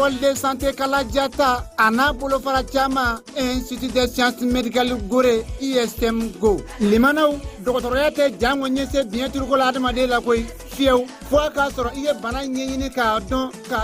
école de santé Kala Diatta ana bolo fara caman institut de sciences médicales Gorée ISM Go limanaw dɔgɔtɔrɔya tɛ jango ɲɛse biɲɛ turuko la adamaden la koyi fiyewu fo a k'a sɔrɔ i ye bana ɲɛɲini k'a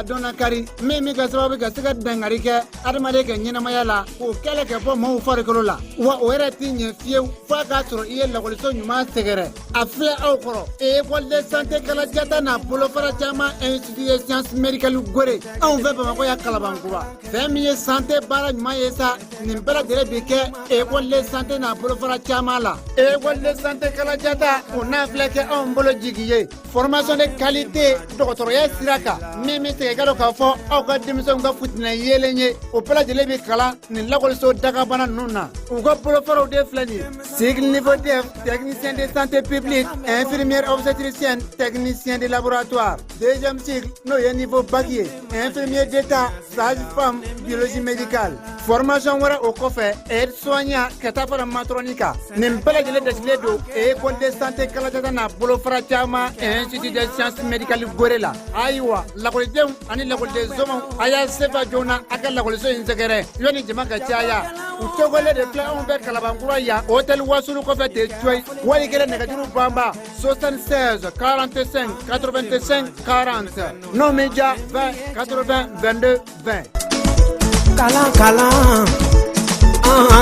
dɔn nakari min ka sababu ka se ka dangari kɛ adamaden ka ɲɛnamaya la k'o kɛlɛ kɛ bɔ maaw farikolo la wa o yɛrɛ t'i ɲɛ fiyewu fo a k'a sɔrɔ i ye lakɔliso ɲuman sɛgɛrɛ a filɛ aw kɔrɔ école de santé Kala Diatta n'a bolofara caman institut de sciences médicales Gorée anw fɛ Bamakɔ ya Kalabankura fɛn min ye santé baara ɲuman ye sa nin bɛɛ lajɛlen bi kɛ école de santé n'a bolofara caman la école de santé Kala Diatta o n'a filɛ kɛ anw bolo jigi ye formation de qualité dɔgɔtɔrɔya sira kan min bɛ se ka dɔn k'a fɔ aw ka denmisɛnw ka futinɛ yeelen ye o bɛɛ lajɛlen bɛ kalan nin lakɔliso dagabana ninnu na u ka bolofaraw de filɛ nin ye cycle niveau DEF technicien de santé publique infirmière obstétricienne technicien de laboratoire deuxième cycle n'o ye niveau bac ye infirmier d'état sage-femme biologie médicale formation wɛrɛ o kɔfɛ aide soignant ka taa fara matɔrɔni kan nin bɛɛ lajɛlen dɛsilen don école de santé Kala Diatta n'a bolofara caman institut de sciences médicales Gorée la ayiwa lakɔlidenw ani lakɔliden zɔnw a y'a sefa joona a ka lakɔliso in sɛgɛrɛ yanni jama ka caya u cogolen de filɛ anw fɛ Kalabankura yan hôtel Wasulu kɔfɛ de Coyi wali kelen nɛgɛjuru banba 76 45 85 40 n'o min ja 20 80 22 20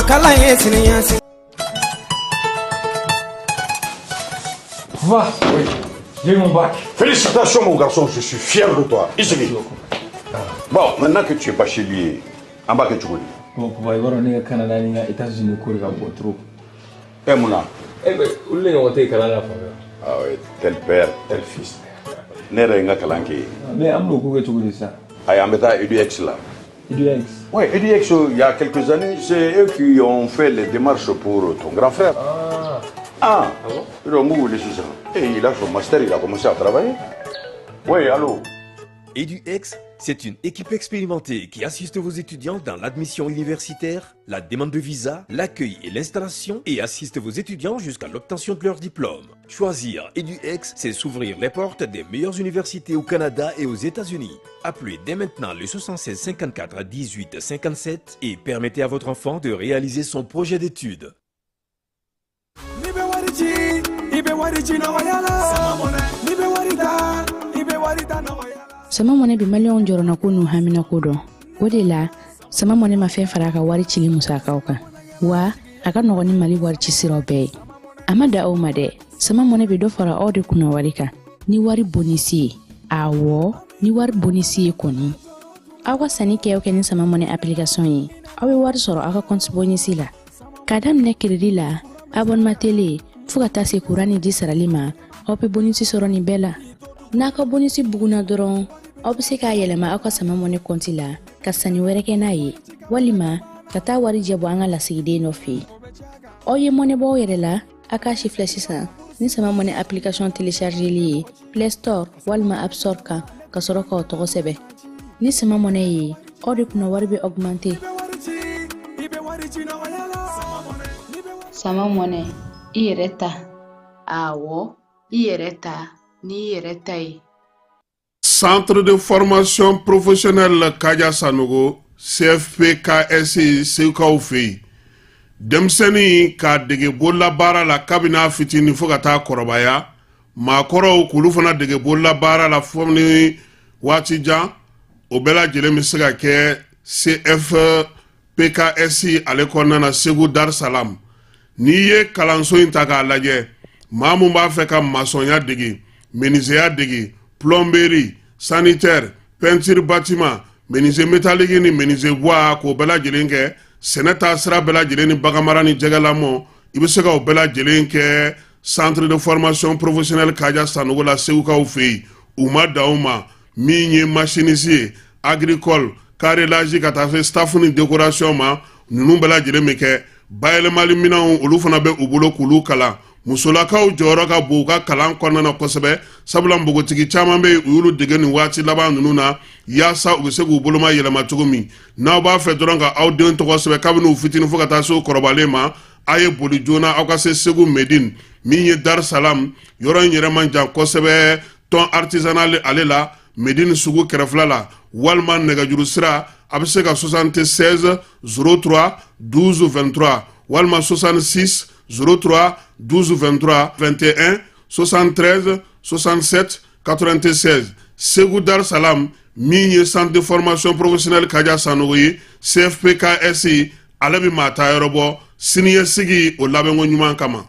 kalan ye siniɲɛsigi. Va, oui, j'ai eu mon bac. Félicitations mon garçon, je suis fier de toi. Ici. Bon, maintenant que tu es bachelier, en bas que tu connais. Bon, pour voir au Canada, les États-Unis, Corée, trop. Eh Mouna. Eh ben, où est-ce que tu es Canada? Ah oui, tel père, tel fils. N'est-ce pas Kalanki? Mais Amlo, pourquoi tu dis ça? Ah, il y a un métal EduX là. EduX? Oui, EduX, il y a quelques années, c'est eux qui ont fait les démarches pour ton grand frère. Ah bon? Et il a son master, il a commencé à travailler. Oui, allô? EduX, c'est une équipe expérimentée qui assiste vos étudiants dans l'admission universitaire, la demande de visa, l'accueil et l'installation et assiste vos étudiants jusqu'à l'obtention de leur diplôme. Choisir EduX, c'est s'ouvrir les portes des meilleures universités au Canada et aux États-Unis. Appelez dès maintenant le 76 54 18 57 et permettez à votre enfant de réaliser son projet d'études. Sama mone bi million jorona ko nu hamina ko do wodi la sama mone ma fe fara ka wari cili musaka ka wa aka no ni mali wari ci siro be amada o made sama mone bi do fara ode kuna wari ka ni wari bonisi awo ni wari bonisi koni awa sani ke o ken sama mone application yi awe wari soro aka compte bonisi la kadam ne kredi la abonnement télé fuka tase kurani di saralima ope bonisi soro ni bela naka bonisi buguna doron obse ka yelema aka sama mone konti la ka sani were ke na ye walima kata wari jebo anga la sigide no fi oye mone bo yere la aka shifle sisa ni sama mone application télécharger li Play Store walma App Store ka soro ka to sebe ni sama mone yi odi kuna wari be augmenter sama mone ireta awo ireta ni ireta. Centre de formation professionnelle Kaja Sanogo CFPKSI Seukaufi Demseni ka dege bolla bara la kabina fitini fogata korobaya ma koro kulufana dege bolla bara la fomni watija obela jele misega ke CFPKSI alekona na Segu Dar Salam niye kalanso intaka laje mamu ba feka masonya dege menuisier dege plomberie sanitaire peinture bâtiment menuisier métallique ni menuisier bois ko bela jelenke senata sra bela jeleni bagamara ni jegalamo ibiseka o bela jelenke centre de formation professionnelle Kaja Sanogo la Seuka Oufei uma dauma minye machinisier agricole carrelage kata fe staff ni décoration ma nunu bela jelemeke bayele mali mina olu fana be ubolo kulu kala musolakaw jɔyɔrɔ ka bon u ka kalan kɔnɔna na kosɛbɛ sabula mbogotigi caman bɛ u y'olu dege nin waati laban ninnu na yaasa u bɛ se k'u boloma yɛlɛma cogo min n'aw b'a fɛ dɔrɔn ka aw den tɔgɔ sɛbɛn kabini u fitinin fo ka taa se u kɔrɔbalen ma a ye boli joona aw ka se Segu Medine min ye Dar Salam yɔrɔ in yɛrɛ man jan kosɛbɛ tɔn artisanal ale la Médine sugu kɛrɛfɛla la walima nɛgɛjuru sira a bɛ se ka 76 03 12 23 walima 66 03 12 23 21 73 67 96 Ségou Dar Salam min ye centre de formation professionnelle Kaja Sanogo ye CFPKSI ale bɛ maa taa yɔrɔ bɔ siniɲɛsigi o labɛnko ɲuman kama.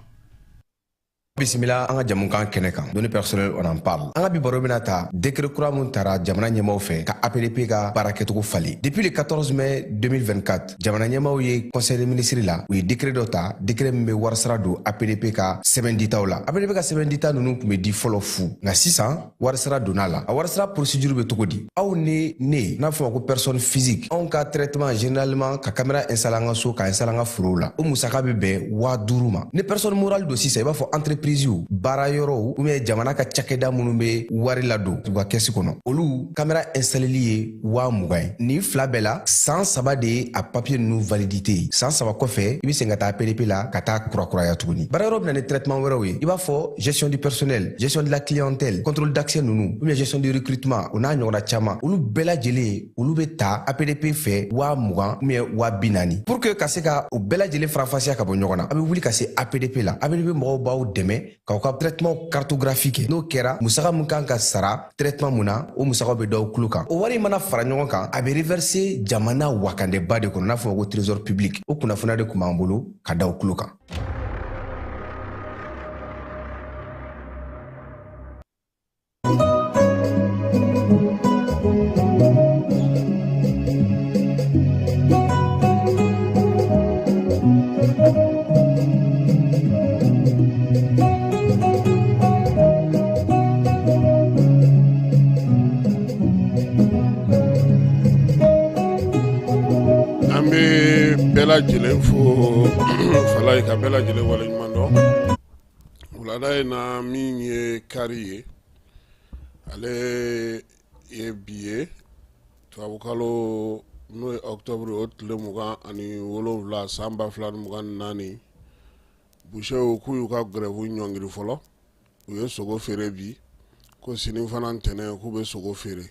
Bisimila an ka jamukan kɛnɛ kan données personnelles on en parle an ka bi baro bɛna ta décret kura mun tara jamana ɲɛmaw fɛ ka APDP ka baara kɛcogo falen depuis le 14 mai 2024 jamana ɲɛmaw ye conseil des ministres la u ye décret dɔ ta décret min bɛ warisara don APDP ka sɛbɛn ditaw la APDP ka sɛbɛn dita ninnu tun bɛ di fɔlɔ fu nka sisan warisara donna la a warisara procédure bɛ cogo di aw ni ne n'a fɔ ko personne physique anw ka traitement généralement ka caméra installé an ka so ka installé an ka forow la o musaka bɛ bɛn 5000 ma ni personne morale don sisan i b'a fɔ entreprise baara yɔrɔw ou bien jamana ka cakɛda minnu bɛ wari ladon u ka kɛsi kɔnɔ olu caméra installeli ye 20,000 ye nin fila bɛɛ la san 3 de ye a papier ninnu validité ye san 3 kɔfɛ i bɛ segin ka taa APDP la ka taa kurakuraya tuguni baara yɔrɔ bɛ na ni traitement wɛrɛw ye i b'a fɔ gestion du personnel gestion de la clientèle contrôle d'accès ninnu ou bien gestion du recrutement o n'a ɲɔgɔnna caman olu bɛɛ lajɛlen olu bɛ ta APDP fɛ 20,000 ou bien 40,000 pour que ka se ka o bɛɛ lajɛlen farafasiya ka bɔ ɲɔgɔn na a bɛ wuli ka se APDP la APDP mɔgɔw b'aw dɛmɛ k'aw ka traitement cartographique n'o kɛra musaka mun kan ka sara traitement mun na o musaka bɛ d'aw kulo kan o wari mana fara ɲɔgɔn kan a bɛ reverser jamana wakandeba de kɔnɔ n'a fɔ ko trésor public o kunnafoniya de tun b'an bolo ka d'aw kulo kan. Bela jelen fo falay ka bela jelen wala ɲuman dɔn wulada ye na min ye kari ye ale ye bi ye tubabukalo n'o ye octobre o tile 27 san 2024 busew k'u y'u ka grève ɲɔngiri fɔlɔ u ye sogo feere bi ko sini fana ntɛnɛn k'u bɛ sogo feere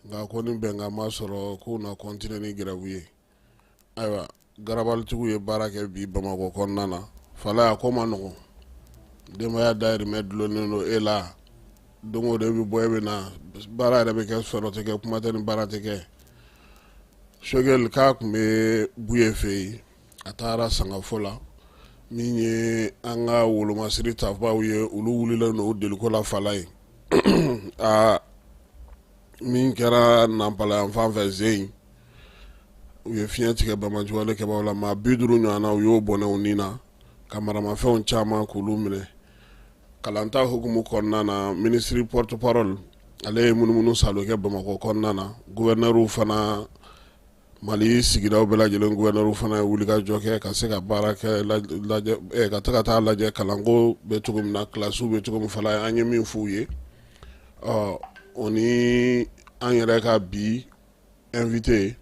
nka ko ni bɛnkan ma sɔrɔ k'u na continuer ni grève ye ayiwa garabalitigiw ye baara kɛ bi Bamakɔ kɔnɔna na falaya ko ma nɔgɔn denbaya dayirimɛ dulonnen don e la don o don e bɛ bɔ e bɛ na baara yɛrɛ bɛ kɛ sɔrɔ tɛ kɛ kuma tɛ ni baara tɛ kɛ Sogɛl k'a tun bɛ Buye fɛ yen a taara Sangafo la min ye an ka wolomasiri tabaw ye olu wulilen don o deliko la fala ye min kɛra Nampala yan fan fɛ Zeyin u ye fiɲɛ tigɛ Bamajuwale kɛbaw la maa 50 ɲɔgɔnna u y'o bɔnɛ u nin na ka maramafɛnw caman k'olu minɛ kalanta hukumu kɔnɔna na ministre porte parole ale ye munumunu salo kɛ Bamakɔ kɔnɔna na gouverneur fana Mali sigidaw bɛɛ lajɛlen gouverneur fana ye wuli ka jɔ kɛ ka se ka baara kɛ lajɛ ka taa lajɛ kalanko bɛ cogo min na classe bɛ cogo min fala an ye min f'u ye o ni an yɛrɛ ka bi invité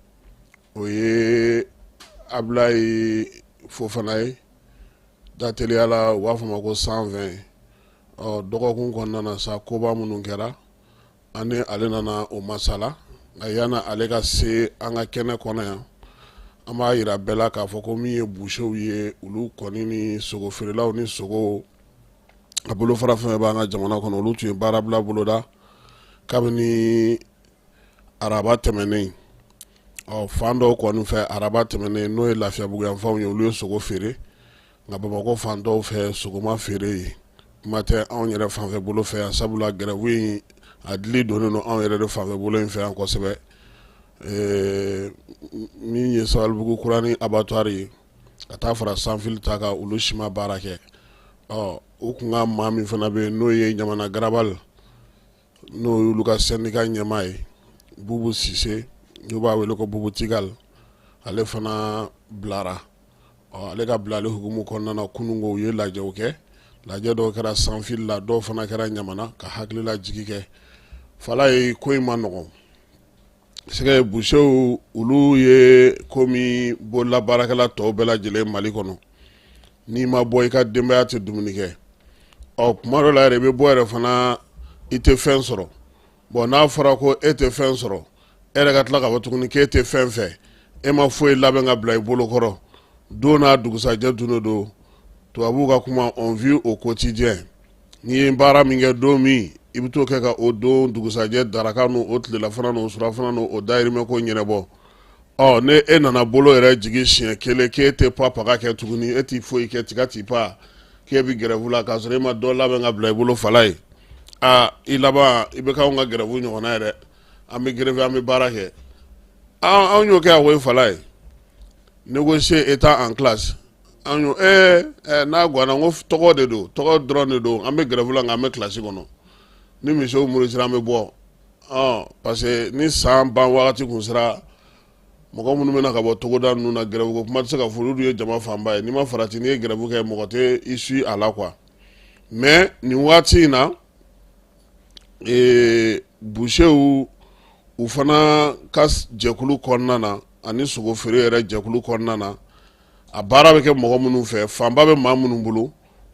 o ye Ablaye Fofana ye dateliya la u b'a fɔ ma ko 120 dɔgɔkun kɔnɔna na sa koba minnu kɛra ani ale nana o masala nka yana ale ka se an ka kɛnɛ kɔnɔ yan an b'a yira bɛɛ la k'a fɔ ko min ye boucherw ye olu kɔni ni sogo feerelaw ni sogo a bolofara fɛn b'an ka jamana kɔnɔ olu tun ye baara bila boloda kabini araba tɛmɛnen fan dɔw kɔni fɛ araba tɛmɛnen n'o ye Lafiyabugu yanfanw ye olu ye sogo feere nka Bamakɔ fan dɔw fɛ sogo ma feere ye kuma tɛ anw yɛrɛ fanfɛ bolo fɛ yan sabula grève in a dili donnen don anw yɛrɛ de fanfɛ bolo in fɛ yan kosɛbɛ min ye Sabalibugu kurani abattoir ye ka taa fara Sanfil ta ka olu sima baara kɛ u kun ka maa min fana bɛ yen n'o ye Ɲamana Garabal n'o y'olu ka syndicat ɲɛmaa ye Bubu Sise n'u b'a wele ko Bubu Tigal ale fana bilara ale ka bilali hukumu kɔnɔna na kunungo u ye lajɛw kɛ lajɛ dɔw kɛra Sanfil la dɔw fana kɛra Ɲamana ka hakilila jigi kɛ fala ye ko in ma nɔgɔn sɛgɛ boucherw olu ye komi bolola baarakɛla tɔw bɛɛ lajɛlen Mali kɔnɔ n'i ma bɔ i ka denbaya tɛ dumuni kɛ kuma dɔ la yɛrɛ i bɛ bɔ yɛrɛ fana i tɛ fɛn sɔrɔ bon n'a fɔra ko e tɛ fɛn sɔrɔ e yɛrɛ ka tila ka fɔ tuguni k'e tɛ fɛn fɛ e ma foyi labɛn ka bila i bolo kɔrɔ don n'a dugusajɛ don o don tubabuw ka kuma on vit au quotidien n'i ye baara min kɛ don min i bɛ t'o kɛ ka o don dugusajɛ daraka n'o o tilelafana n'o surafana n'o o dayirimɛ ko ɲɛnabɔ ne e nana bolo yɛrɛ jigi siɲɛ kelen k'e tɛ paga kɛ tuguni e t'i foyi kɛ tiga t'i pa k'e bɛ gɛrɛfu la k'a sɔrɔ e ma dɔ labɛn ka bila i bolo fala ye i laban i bɛ k'anw ka gɛrɛfu ɲɔgɔnna yɛrɛ an bɛ gɛrɛfu an bɛ baara kɛ anw y'o kɛ a wo fala ye négocier état en classe an y'o n'a ganna ko tɔgɔ de don tɔgɔ dɔrɔn de don an bɛ gɛrɛfu la nka an bɛ kilasi kɔnɔ ni misiw murusira an bɛ bɔ parce que ni san ban wagati kun sera mɔgɔ minnu bɛna ka bɔ togoda ninnu na gɛrɛfu ko kuma tɛ se ka fɔ olu ye jama fanba ye n'i ma farati n'i ye gɛrɛfu kɛ mɔgɔ tɛ i su a la quoi mais nin waati in na bouchers u fana ka jɛkulu kɔnɔna na ani sogo feere yɛrɛ jɛkulu kɔnɔna na a baara bɛ kɛ mɔgɔ minnu fɛ fanba bɛ maa minnu bolo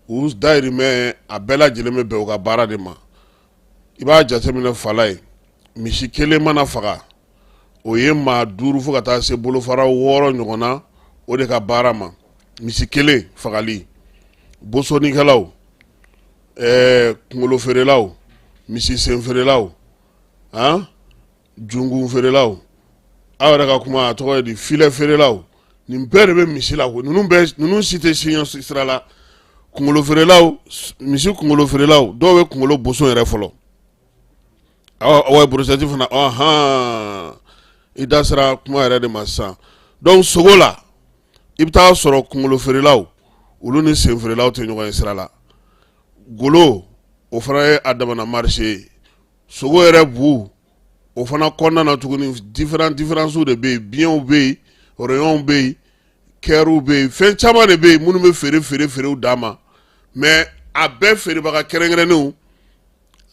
u dayirimɛ a bɛɛ lajɛlen bɛ bɛn u ka baara de ma i b'a jateminɛ fala ye misi kelen mana faga o ye maa 5 fo ka taa se bolofara 6 ɲɔgɔn na o de ka baara ma misi kelen fagali bosonikɛlaw kunkolo feerelaw misi sen feerelaw jungun feerelaw aw yɛrɛ ka kuma a tɔgɔ ye di filɛ feerelaw nin bɛɛ de bɛ misi la ko ninnu si tɛ siɲɛ sira la kunkolo feerelaw misi kunkolo feerelaw dɔw bɛ kunkolo boso yɛrɛ fɔlɔ wa burusɛti fana i da sera kuma yɛrɛ de ma sisan donc sogo la i bɛ taa sɔrɔ kunkolo feerelaw olu ni sen feerelaw tɛ ɲɔgɔn ye sira la golo o fana ye a damana marché ye sogo yɛrɛ bu o fana kɔnɔna na tuguni différences de bɛ yen biɲɛw bɛ yen rayons bɛ yen kɛriw bɛ yen fɛn caman de bɛ yen minnu bɛ feerew d'a ma mais a bɛɛ feerebaga kɛrɛnkɛrɛnnenw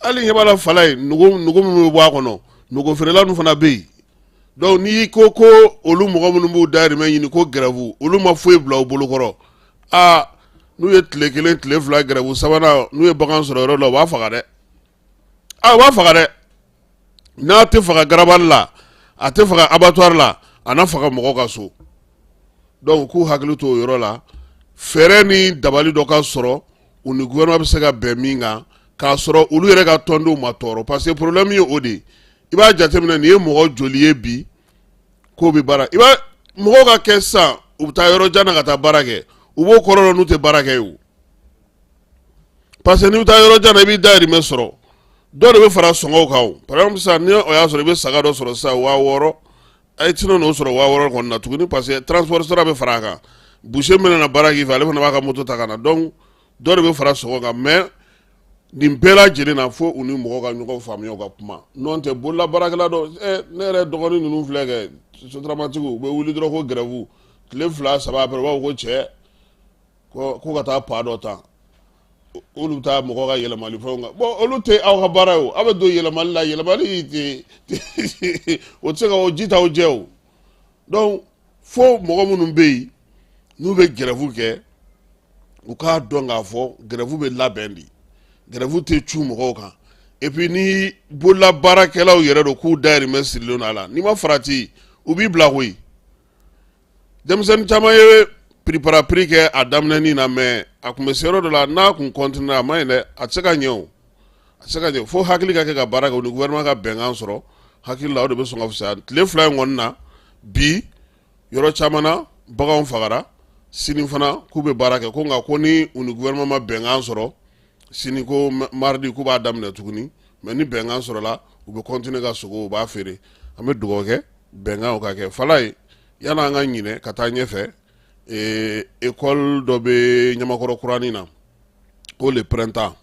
hali ɲɛ b'a la fala ye nugu minnu bɛ bɔ a kɔnɔ nugu feerela ninnu fana bɛ yen donc n'i ko olu mɔgɔ minnu b'u dayirimɛ ɲini ko gɛrɛfu olu ma foyi bila u bolokɔrɔ n'u ye tile 1 tile 2 gɛrɛfu sabanan n'u ye bagan sɔrɔ yɔrɔ la u b'a faga dɛ u b'a faga dɛ n'a tɛ faga garabali la a tɛ faga abattoir la a na faga mɔgɔ ka so donc k'u hakili to o yɔrɔ la fɛɛrɛ ni dabali dɔ ka sɔrɔ u ni gouvernement bɛ se ka bɛn min kan k'a sɔrɔ olu yɛrɛ ka tɔndenw ma tɔɔrɔ parce que problème ye o de ye i b'a jateminɛ nin ye mɔgɔ joli ye bi k'o bɛ baara mɔgɔw ka kɛ sisan u bɛ taa yɔrɔ jan na ka taa baara kɛ u b'o kɔrɔ dɔn n'u tɛ baara kɛ o parce que n'i bɛ taa yɔrɔ jan na i b'i dayirimɛ sɔrɔ dɔw de bɛ fara sɔngɔw kan o par exemple sisan ni o y'a sɔrɔ i bɛ saga dɔ sɔrɔ sisan 6000 a ye tɛna n'o sɔrɔ 6000 kɔni na tuguni parce que transport sira bɛ fara a kan boucher min na baara k'i fɛ ale fana b'a ka moto ta ka na donc dɔw de bɛ fara sɔngɔ kan mais nin bɛɛ lajɛlen na fo u ni mɔgɔw ka ɲɔgɔn faamuya u ka kuma n'o tɛ bolola baarakɛla dɔ ne yɛrɛ dɔgɔnin ninnu filɛ kɛ sotaramatigiw u bɛ wuli dɔrɔn ko gɛrɛfu tile 2 3 après u b'a fɔ ko cɛ ko ka taa pa dɔ ta olu bɛ taa mɔgɔw ka yɛlɛmali fɛnw kan bon olu tɛ aw ka baara ye o aw bɛ don yɛlɛmali la yɛlɛmali o tɛ se ka o ji t'aw jɛ o donc fo mɔgɔ minnu bɛ yen n'u bɛ gɛrɛfu kɛ u k'a dɔn k'a fɔ gɛrɛfu bɛ labɛn de gɛrɛfu tɛ cu mɔgɔw kan et puis ni bolola baarakɛlaw yɛrɛ don k'u dayirimɛ sirilen don a la n'i ma farati u b'i bila koyi denmisɛnnin caman ye prix kɛ a daminɛnin na mais a tun bɛ se yɔrɔ dɔ la n'a tun continuer a ma ɲi dɛ a tɛ se ka ɲɛ o a tɛ se ka ɲɛ fo hakili ka kɛ ka baara kɛ o ni gouvernement ka bɛnkan sɔrɔ hakili la o de bɛ sɔn ka fisaya tile 2 in kɔni na bi yɔrɔ caman na baganw fagara sini fana k'u bɛ baara kɛ ko nka ko ni u ni gouvernement ma bɛnkan sɔrɔ sini ko mardi k'u b'a daminɛ tuguni mais ni bɛnkan sɔrɔla u bɛ continuer ka sogo u b'a feere an bɛ dugawu kɛ bɛnkan o ka kɛ fala ye yanni an ka ɲinɛ ka taa ɲɛfɛ école dɔ bɛ ɲamakɔrɔ kuranin na ko le printemps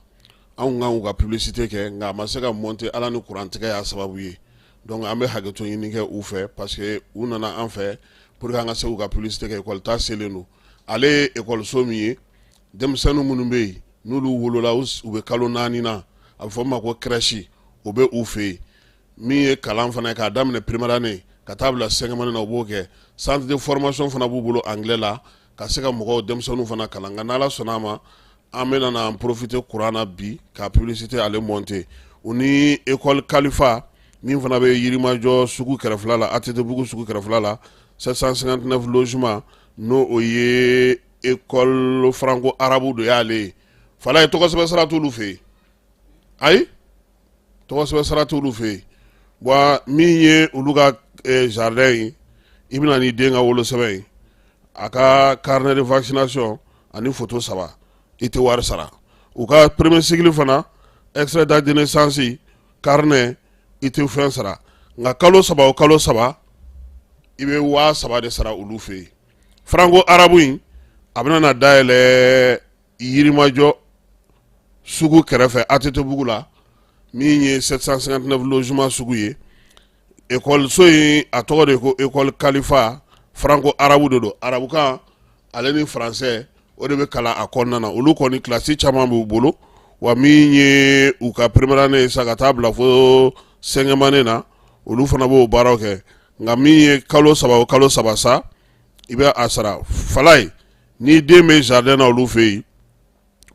anw kan ka publicité kɛ nka a ma se ka monter ala ni kurantigɛ y'a sababu ye donc an bɛ hakɛto ɲini kɛ u fɛ parce que u nana an fɛ pour que an ka se k'u ka publicité kɛ école ta selen don ale ye école min ye denmisɛnnin minnu bɛ yen n'olu wolola u bɛ kalo 4 na a bɛ fɔ o ma ko crèche o bɛ u fɛ yen min ye kalan fana ye k'a daminɛ première année ka taa bila 5e année na o b'o kɛ centre de formation fana b'u bolo anglais la ka se ka mɔgɔw denmisɛnninw fana kalan nka n'ala sɔnna a ma an bɛ na en profiter courant na bi ka publicité ale monter u ni école Kalifa min fana bɛ Yirimajɔ sugu kɛrɛfɛla la ATT-bugu sugu kɛrɛfɛla la 759 logements n'o o ye école franco arabu de y'ale ye. Fala ye tɔgɔsɛbɛ sara t'olu fɛ yen ayi tɔgɔsɛbɛ sara t'olu fɛ yen wa min ye olu ka jardin ye i bɛna n'i den ka wolosɛbɛn ye a ka carnet de vaccination ani photo 3 i tɛ wari sara u ka premier cycle fana extrait date de naissance carnet i tɛ fɛn sara nka kalo 3 o kalo 3 i bɛ 3000 de sara olu fɛ yen franco arabu in a bɛna na dayɛlɛ Yirimajɔ sugu kɛrɛfɛ ATT-bugu la min ye 759 logements sugu ye ekɔliso in a tɔgɔ de ko école Kalifa franco arabu de don arabukan ale ni français o de bɛ kalan a kɔnɔna na olu kɔni kilasi caman b'u bolo wa min ye u ka première année sa ka taa bila fo 5e année na olu fana b'o baaraw kɛ nka min ye kalo 3 o kalo 3 sa i bɛ a sara fala ye ni den bɛ jardin na olu fɛ yen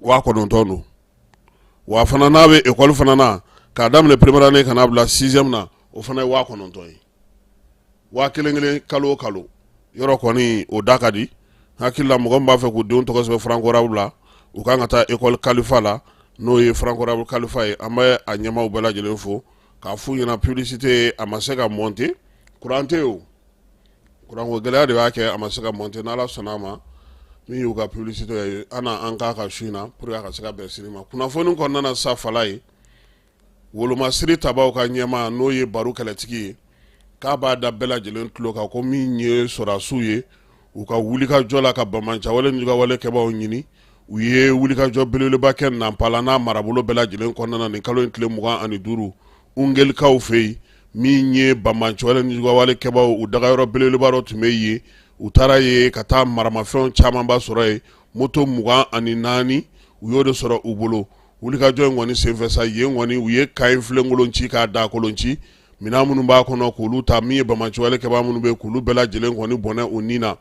9,000 don wa fana n'a bɛ école fana na k'a daminɛ première année ka n'a bila 6e na o fana ye 9,000 ye 1,000 kalo o kalo yɔrɔ kɔni o da ka di hakili la mɔgɔ min b'a fɛ k'u denw tɔgɔ sɛbɛn franco arabu la u kan ka taa école Kalifa la n'o ye franco arabu Kalifa ye an bɛ a ɲɛmaaw bɛɛ lajɛlen fo k'a f'u ɲɛna publicité a ma se ka monter courant tɛ o courant ko gɛlɛya de b'a kɛ a ma se ka monter n'Ala sɔnna a ma min y'u ka publicité ye an k'a ka su in na pour que a ka se ka bɛn sini ma kunnafoni kɔnɔna na sa fala ye wolomasiri tabaw ka ɲɛmaa n'o ye baro kɛlɛtigi ye k'a b'a da bɛɛ lajɛlen tulo kan ko min ye sɔrɔdasiw ye u ka wulikajɔ la ka bamaja wale ni wale kɛbaaw ɲini u ye wulikajɔ belebeleba kɛ Nampala n'a marabolo bɛɛ lajɛlen kɔnɔna na nin kalo in tile 25 ungelikaw fɛ yen min ye bamaja wale ni wale kɛbaaw u dagayɔrɔ belebeleba dɔ tun bɛ yen u taara ye ka taa maramafɛnw camanba sɔrɔ ye moto 24 u y'o de sɔrɔ u bolo wulikajɔ in kɔni senfɛ sa yen kɔni u ye ka in filenkolon ci k'a da kolon ci minɛn minnu b'a kɔnɔ k'olu ta min ye bamaja wale kɛbaa minnu bɛ k'olu bɛɛ lajɛlen kɔni bɔnɛ u ni na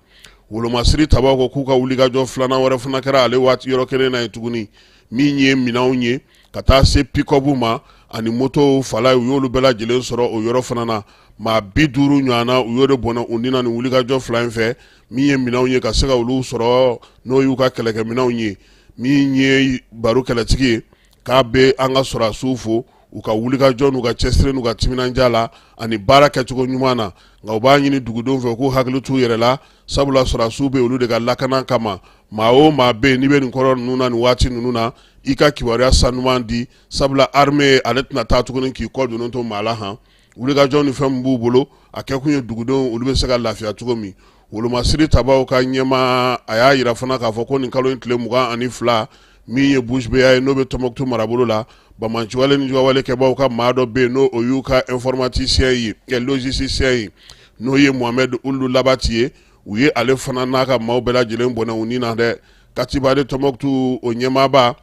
wolomasiri tabaw ko k'u ka wulikajɔ filanan wɛrɛ fana kɛra ale waati yɔrɔ kelen na ye tuguni min ye minɛnw ye ka taa se pick-up ma ani moto fala u y'olu bɛɛ lajɛlen sɔrɔ o yɔrɔ fana na maa 50 ɲɔgɔnna u y'o de bɔnɛ u ni na ni wulikajɔ fila in fɛ min ye minɛnw ye ka se ka olu sɔrɔ n'o y'u ka kɛlɛkɛminɛnw ye min ye baro kɛlɛtigi ye k'a bɛ an ka sɔrɔdasiw fo u ka wulikajɔ n'u ka cɛsiri n'u ka timinanja la ani baara kɛcogo ɲuman na nka u b'a ɲini dugudenw fɛ k'u hakili t'u yɛrɛ la sabula sɔrɔdasiw bɛ olu de ka lakana kama maa o maa bɛ yen n'i bɛ nin kɔrɔ ninnu na nin waati ninnu na i ka kibaruya sanuman di sabula armée ale tɛna taa tuguni k'i kɔ donnen to maa la han wulikajɔ ni fɛn min b'u bolo a kɛkun ye dugudenw olu bɛ se ka lafiya cogo min wolomasiri tabaw ka ɲɛmaa a y'a yira fana k'a fɔ ko nin kalo in tile 22 min ye bouche bée ye n'o bɛ Tɔnbɔkutu marabolo la bamaji wale ni wale kɛbaaw ka maa dɔ bɛ yen n'o o y'u ka informaticien ye logisticien ye n'o ye Mohamed Ulu Labati ye u ye ale fana n'a ka maaw bɛɛ lajɛlen bɔnɛ u ni na dɛ Katiba de Tɔnbɔkutu o ɲɛmaaba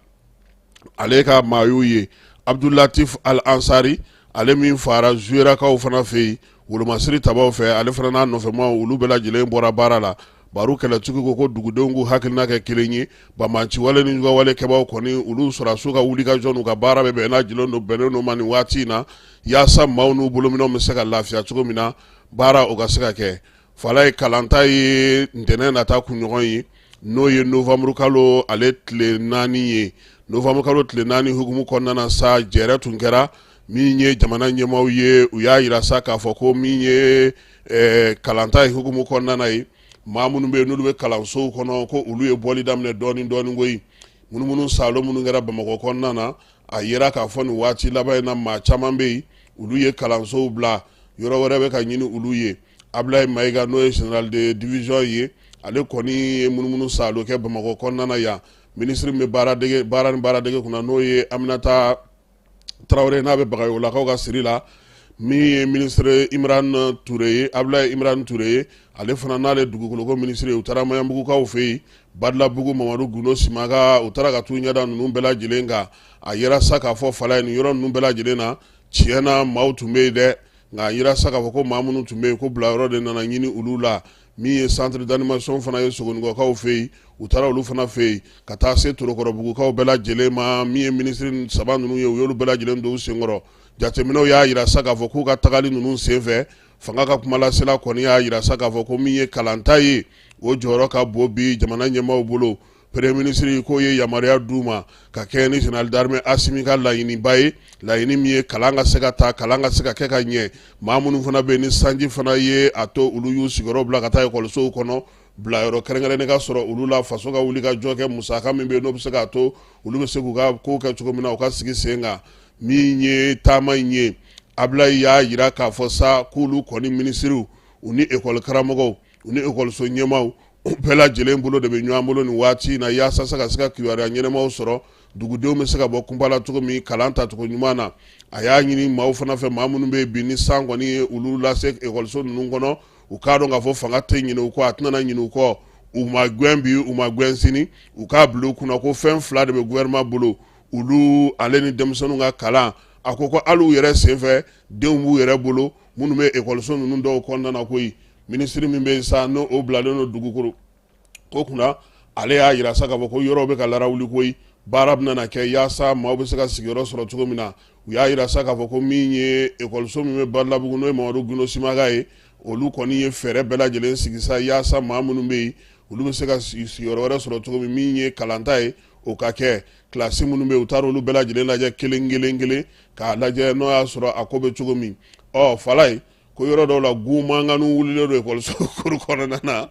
ale ka maa y'u ye Abdulatif Al Ansari ale min fara Zuerakaw fana fɛ yen wolomasiri tabaw fɛ ale fana n'a nɔfɛmaw olu bɛɛ lajɛlen bɔra baara la baro kɛlɛtigi ko dugudenw k'u hakilina kɛ kelen ye bamaci wale ni wale kɛbaaw kɔni olu sɔrɔdasiw ka wulikajɔ n'u ka baara bɛ bɛn lajɛlen don bɛnnen don ma nin waati in na yaasa maaw n'u bolominɛw bɛ se ka lafiya cogo min na baara o ka se ka kɛ fala ye kalanta ye ntɛnɛn nata kunɲɔgɔn ye n'o ye novembre kalo ale tile 4 ye novembre kalo tile 4 hukumu kɔnɔna na sa jɛrɛ tun kɛra min ye jamana ɲɛmaaw ye u y'a yira sa k'a fɔ ko min ye kalanta ye hukumu kɔnɔna na ye maa minnu bɛ yen n'olu bɛ kalansow kɔnɔ ko olu ye bɔli daminɛ dɔɔni dɔɔni koyi munumunu salo minnu kɛra Bamakɔ kɔnɔna na a yera k'a fɔ nin waati laban in na maa caman bɛ yen olu ye kalansow bila yɔrɔ wɛrɛ bɛ ka ɲini olu ye Ablaye Mayiga n'o ye général de division ye ale kɔni ye munumunu salo kɛ Bamakɔ kɔnɔna na yan ministre min bɛ baara ni baaradege kunna n'o ye Aminata Traoré n'a bɛ Bagayolakaw ka siri la min ye ministre Imran Touré ye Ablaye Imran Touré ye ale fana n'ale dugukoloko ministre ye u taara Maɲanbugukaw fɛ yen Badlabugu Mamadu Guno Simaga u taara ka t'u ɲɛda ninnu bɛɛ lajɛlen kan a yera sa k'a fɔ fala ye nin yɔrɔ ninnu bɛɛ lajɛlen na tiɲɛna maaw tun bɛ yen dɛ nka a yera sa k'a fɔ ko maa minnu tun bɛ yen ko bilayɔrɔ de nana ɲini olu la min ye centre d'animation fana ye Sogonikɔkaw fɛ yen u taara olu fana fɛ yen ka taa se Torokɔrɔbugukaw bɛɛ lajɛlen ma min ye ministre 3 ninnu ye u y'olu bɛɛ lajɛlen don u senkɔrɔ jateminɛw y'a yira sa k'a fɔ k'u ka tagali ninnu senfɛ fanga ka kumalasela kɔni y'a yira sa k'a fɔ ko min ye kalanta ye o jɔyɔrɔ ka bon bi jamana ɲɛmaaw bolo premier ministre k'o ye yamaruya d'u ma ka kɛ ni général d'armée Asimi ka laɲiniba ye laɲini min ye kalan ka se ka taa kalan ka se ka kɛ ka ɲɛ maa minnu fana bɛ ni sanji fana ye a to olu y'u sigiyɔrɔ bila ka taa ekɔlisow kɔnɔ bilayɔrɔ kɛrɛnkɛrɛnnen ka sɔrɔ olu la faso ka wuli ka jɔ kɛ musaka min bɛ yen n'o bɛ se k'a to olu bɛ se k'u ka kow kɛ cogo min na u ka sigi sen kan min ye taama in ye Ablaye y'a yira k'a fɔ sa k'olu kɔni minisiriw u ni ekɔli karamɔgɔw u ni ekɔliso ɲɛmaaw bɛɛ lajɛlen bolo de bɛ ɲɔgɔn bolo nin waati in na yaasa ka se ka kibaruya ɲɛnɛmaw sɔrɔ dugudenw bɛ se ka bɔ kunba la cogo min kalan tacogo ɲuman na a y'a ɲini maaw fana fɛ maa minnu bɛ bi ni san kɔni ye olu lase ekɔliso ninnu kɔnɔ u k'a dɔn k'a fɔ fanga tɛ ɲinɛ u kɔ a tɛna ɲinɛ u kɔ u ma gɛn bi u ma gɛn sini u k'a bila u kunna ko fɛn fila de bɛ gouvernement bolo olu ale ni denmisɛnninw ka kalan a ko hali u yɛrɛ senfɛ denw b'u yɛrɛ bolo minnu bɛ ekɔliso ninnu dɔw kɔnɔna na koyi ministre min bɛ yen sa n'o bilalen don dugukolo ko kunna ale y'a yira sa k'a fɔ ko yɔrɔw bɛ ka larawuli koyi baara bɛna na kɛ yaasa maaw bɛ se ka sigiyɔrɔ sɔrɔ cogo min na u y'a yira sa k'a fɔ ko min ye ekɔliso min bɛ Badalabugu n'o ye Mamadu Gindo Simaga ye olu kɔni ye fɛɛrɛ bɛɛ lajɛlen sigi sa yaasa maa minnu bɛ yen olu bɛ se ka sigiyɔrɔ wɛrɛ sɔrɔ cogo min ye kalanta ye o ka kɛ kilasi minnu bɛ yen u taara olu bɛɛ lajɛlen lajɛ kelen kelen kelen k'a lajɛ n'o y'a sɔrɔ a ko bɛ cogo min fala ye ko yɔrɔ dɔw la gumanganu wulilen don ekɔliso kuru kɔnɔna na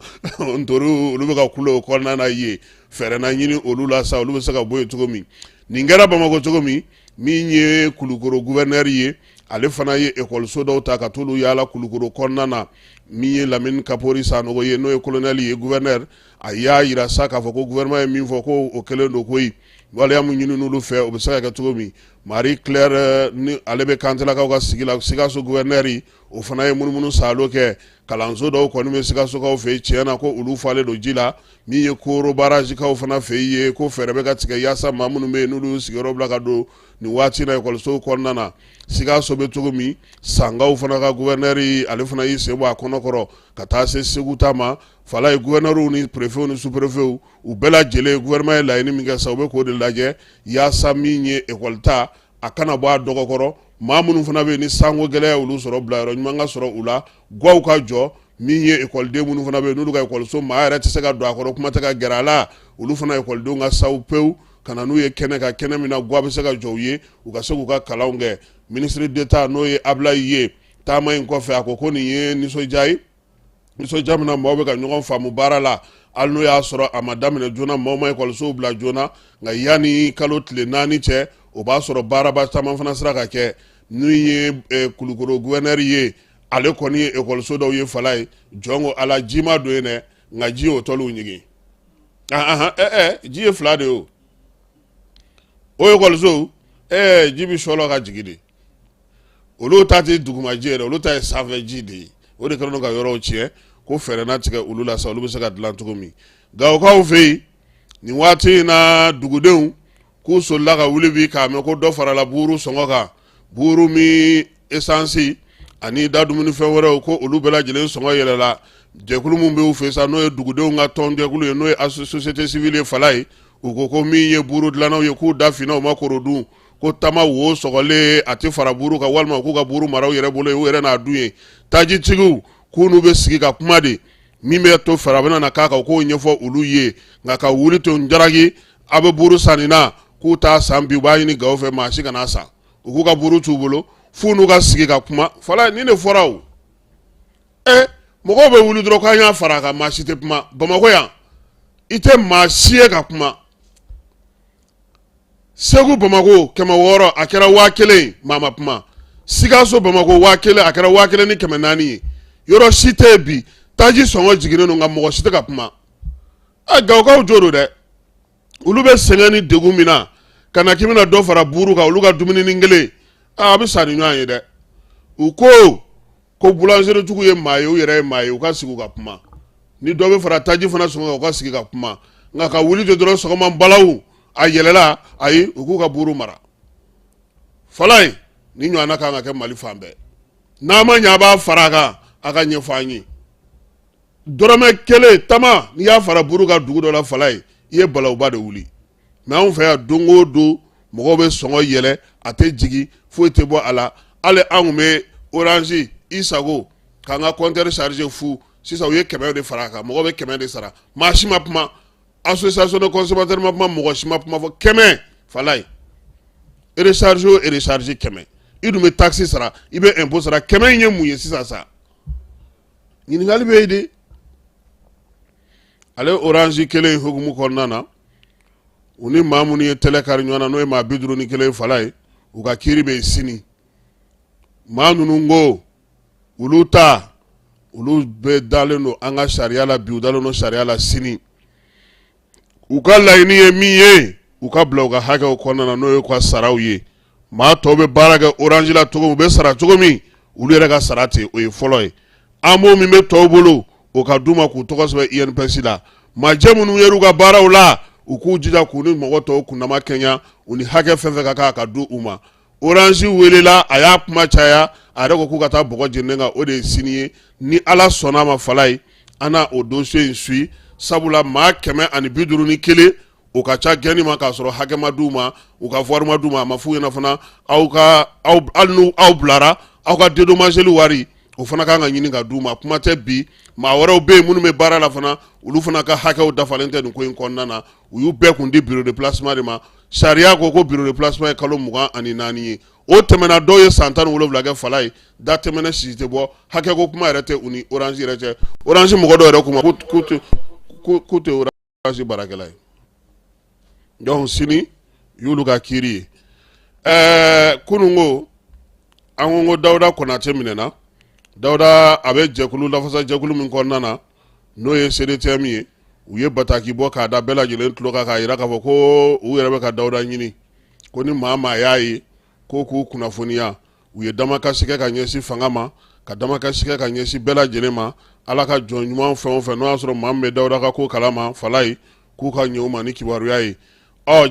ntori olu bɛ ka kule o kɔnɔna na ye fɛɛrɛ na ɲini olu la sa olu bɛ se ka bɔ yen cogo min nin kɛra Bamakɔ cogo min ye Kulukoro gouverneur ye ale fana ye ekɔliso dɔw ta ka t'olu yaala Kulukoro kɔnɔna na min ye Lamini Kapori Sanogo ye n'o ye colonel ye gouverneur a y'a yira sa k'a fɔ ko gouvernement ye min fɔ ko o kɛlen don koyi waleya mun ɲini n'olu fɛ o bɛ se ka kɛ cogo min Marie Claire ni ale bɛ kantilakaw ka sigi la Sikaso gouverneur o fana ye munumunu saalo kɛ kalanso dɔw kɔni bɛ Sikasokaw fɛ tiɲɛ na ko olu falen don ji la min ye Koro barrage kaw fana fɛ ye ko fɛɛrɛ bɛ ka tigɛ yaasa maa minnu bɛ yen n'olu sigiyɔrɔ bila ka don nin waati na ekɔliso kɔnɔna na Sikaso bɛ cogo min Sangaw fana ka gouverneur ale fana y'i sen bɔ a kɔnɔkɔrɔ ka taa se Segu ta ma fala ye gouverneur ni préfet ni sous-préfet u bɛɛ lajɛlen gouvernement ye laɲini min kɛ sa u bɛ k'o de lajɛ yaasa min ye ekɔli ta a kana bɔ a dɔgɔkɔrɔ maa minnu fana bɛ yen ni sanko gɛlɛya olu sɔrɔ bilayɔrɔ ɲuman ka sɔrɔ u la gaw ka jɔ min ye ekɔliden minnu fana bɛ yen n'olu ka ekɔliso maa yɛrɛ tɛ se ka don a kɔrɔ kuma tɛ ka gɛrɛ a la olu fana ekɔlidenw ka saw pewu ka na n'u ye kɛnɛ ka kɛnɛ min na ga bɛ se ka jɔ u ye u ka se k'u ka kalanw kɛ ministre d'État n'o ye Ablaye ye taama in kɔfɛ a ko nin ye nisɔndiya ye nisɔndiya min na maaw bɛ ka ɲɔgɔn faamu baara la hali n'o y'a sɔrɔ a ma daminɛ joona maaw ma ekɔlisow bila joona nka yanni kalo tile 4 cɛ o b'a sɔrɔ baaraba caman fana sera ka kɛ n'u ye Kulukoro gouverneur ye ale kɔni ye ekɔliso dɔw ye fala ye jɔnko ala ji ma don yen dɛ nka ji y'o tɔliw ɲigin ji ye 2 de o ekɔliso ji bɛ sɔlɔ ka jigin de olu ta tɛ duguma ji yɛrɛ olu ta ye sanfɛ ji de ye o de kɛlen don ka yɔrɔw tiɲɛ ko fɛɛrɛ na tigɛ olu la sa olu bɛ se ka dilan cogo min Gawokaw fɛ yen nin waati in na dugudenw k'u solila ka wuli bi k'a mɛn ko dɔ farala buuru sɔngɔ kan buuru min essence ani da dumunifɛn wɛrɛw ko olu bɛɛ lajɛlen sɔngɔ yɛlɛla jɛkulu min bɛ u fɛ sa n'o ye dugudenw ka tɔn jɛkulu ye n'o ye société civile ye fala ye u ko min ye buuru dilannaw ye k'u da finna u ma koro dun ko tama wo sɔgɔlen a tɛ fara buuru kan walima k'u ka buuru mara u yɛrɛ bolo ye u yɛrɛ n'a dun ye tajitigiw k'u n'u bɛ sigi ka kuma de min bɛ to fara a bɛna na k'a kan u k'o ɲɛfɔ olu ye nka ka wuli to n jaraki a bɛ buuru sanni na k'u t'a san bi u b'a ɲini Gawo fɛ maa si kana san u k'u ka buuru t'u bolo f'u n'u ka sigi ka kuma fala ni ne fɔra o mɔgɔw bɛ wuli dɔrɔn k'an y'a fara a kan maa si tɛ kuma Bamakɔ yan i tɛ maa si ye ka kuma Segu Bamakɔ 600 a kɛra 1000 maa ma kuma Sikaso Bamakɔ 1000 a kɛra 1000 ni 400 ye yɔrɔ si tɛ bi taji sɔngɔ jiginnen don nka mɔgɔ si tɛ ka kuma Gawokaw jo don dɛ olu bɛ sɛgɛn ni degun min na ka na k'i bɛna dɔ fara buuru kan olu ka dumuni ni kelen a bɛ sa ni ɲɔgɔn ye dɛ u ko boulangerie tigiw ye maa ye u yɛrɛ ye maa ye u ka sigi u ka kuma ni dɔ bɛ fara taji fana sɔngɔ kan u ka sigi ka kuma nka ka wuli jɔ dɔrɔn sɔgɔma balawu a yɛlɛla ayi u k'u ka buuru mara fala ye ni ɲɔgɔnna kan ka kɛ Mali fan bɛɛ n'a ma ɲɛ a b'a fara a kan a ka ɲɛfɔ an ye dɔrɔmɛ kelen tama n'i y'a fara buru ka dugu dɔ la fala ye i ye balawuba de wuli mais anw fɛ yan don o don mɔgɔw bɛ sɔngɔ yɛlɛ a tɛ jigi foyi tɛ bɔ a la hali anw bɛ orange i sago k'an ka compteur charger fu sisan u ye 100 de fara a kan mɔgɔ bɛ 100 de sara maa si ma kuma association de consommateur ma kuma mɔgɔ si ma kuma fɔ 100 fala ye recharge o recharge 100 i dun bɛ taxe sara i bɛ impôt sara 100 in ye mun ye sisan sa ɲininkali bɛ yen de ale orange kelen hukumu kɔnɔna na u ni maa minnu ye tɛlɛ kari ɲɔgɔn na n'o ye maa 51 fala ye u ka kiiri bɛ sini maa ninnu ko olu ta olu bɛɛ dalen don an ka sariya la bi u dalen don sariya la sini u ka laɲini ye min ye u ka bila u ka hakɛw kɔnɔna na n'o ye u ka saraw ye maa tɔw bɛ baara kɛ orange la cogo min u bɛ sara cogo min olu yɛrɛ ka sara ten o ye fɔlɔ ye an b'o min bɛ tɔw bolo o ka d'u ma k'u tɔgɔ sɛbɛn INPS la majɛ minnu yer'u ka baaraw la u k'u jija k'u ni mɔgɔ tɔw kunnama kɛɲa u ni hakɛ fɛn fɛn ka kan ka di u ma orange welela a y'a kuma caya a yɛrɛ ko k'u ka taa bɔgɔ jeninen kan o de ye sini ye ni ala sɔnna ma fala ye an na o dossier in suit sabula maa 151 o ka ca gɛnni ma k'a sɔrɔ hakɛ ma d'u ma u ka wari ma d'u ma a ma f'u ɲɛna fana hali n'u aw bilara aw ka dédommageli wari o fana kan ka ɲini ka d'u ma kuma tɛ bi maa wɛrɛw bɛ yen minnu bɛ baara la fana olu fana ka hakɛw dafalen tɛ nin ko in kɔnɔna na u y'u bɛɛ kun di bureau de placement de ma sariya ko ko bureau de placement ye kalo 24 ye o tɛmɛna dɔw ye san 17 kɛ fala ye da tɛmɛnɛ sisi tɛ bɔ hakɛ ko kuma yɛrɛ tɛ u ni orange yɛrɛ cɛ orange mɔgɔ dɔw yɛrɛ kuma k'u tɛ orange baarakɛla ye donc sini y'olu ka kiiri ye kunun ko an ko Dawuda Konate minɛna Dawuda a bɛ jɛkulu lafasa jɛkulu min kɔnɔna na n'o ye CDTM ye u ye bataki bɔ k'a da bɛɛ lajɛlen tulo kan k'a jira k'a fɔ ko u yɛrɛ bɛ ka Dawuda ɲini ko ni maa maa y'a ye ko k'u kunnafoniya u ye damakasi kɛ ka ɲɛsin fanga ma ka damakasi kɛ ka ɲɛsin bɛɛ lajɛlen ma ala ka jɔn ɲuman fɛn o fɛn n'o y'a sɔrɔ maa min bɛ Dawuda ka ko kalama fala ye k'u ka ɲɛ u ma ni kibaruya ye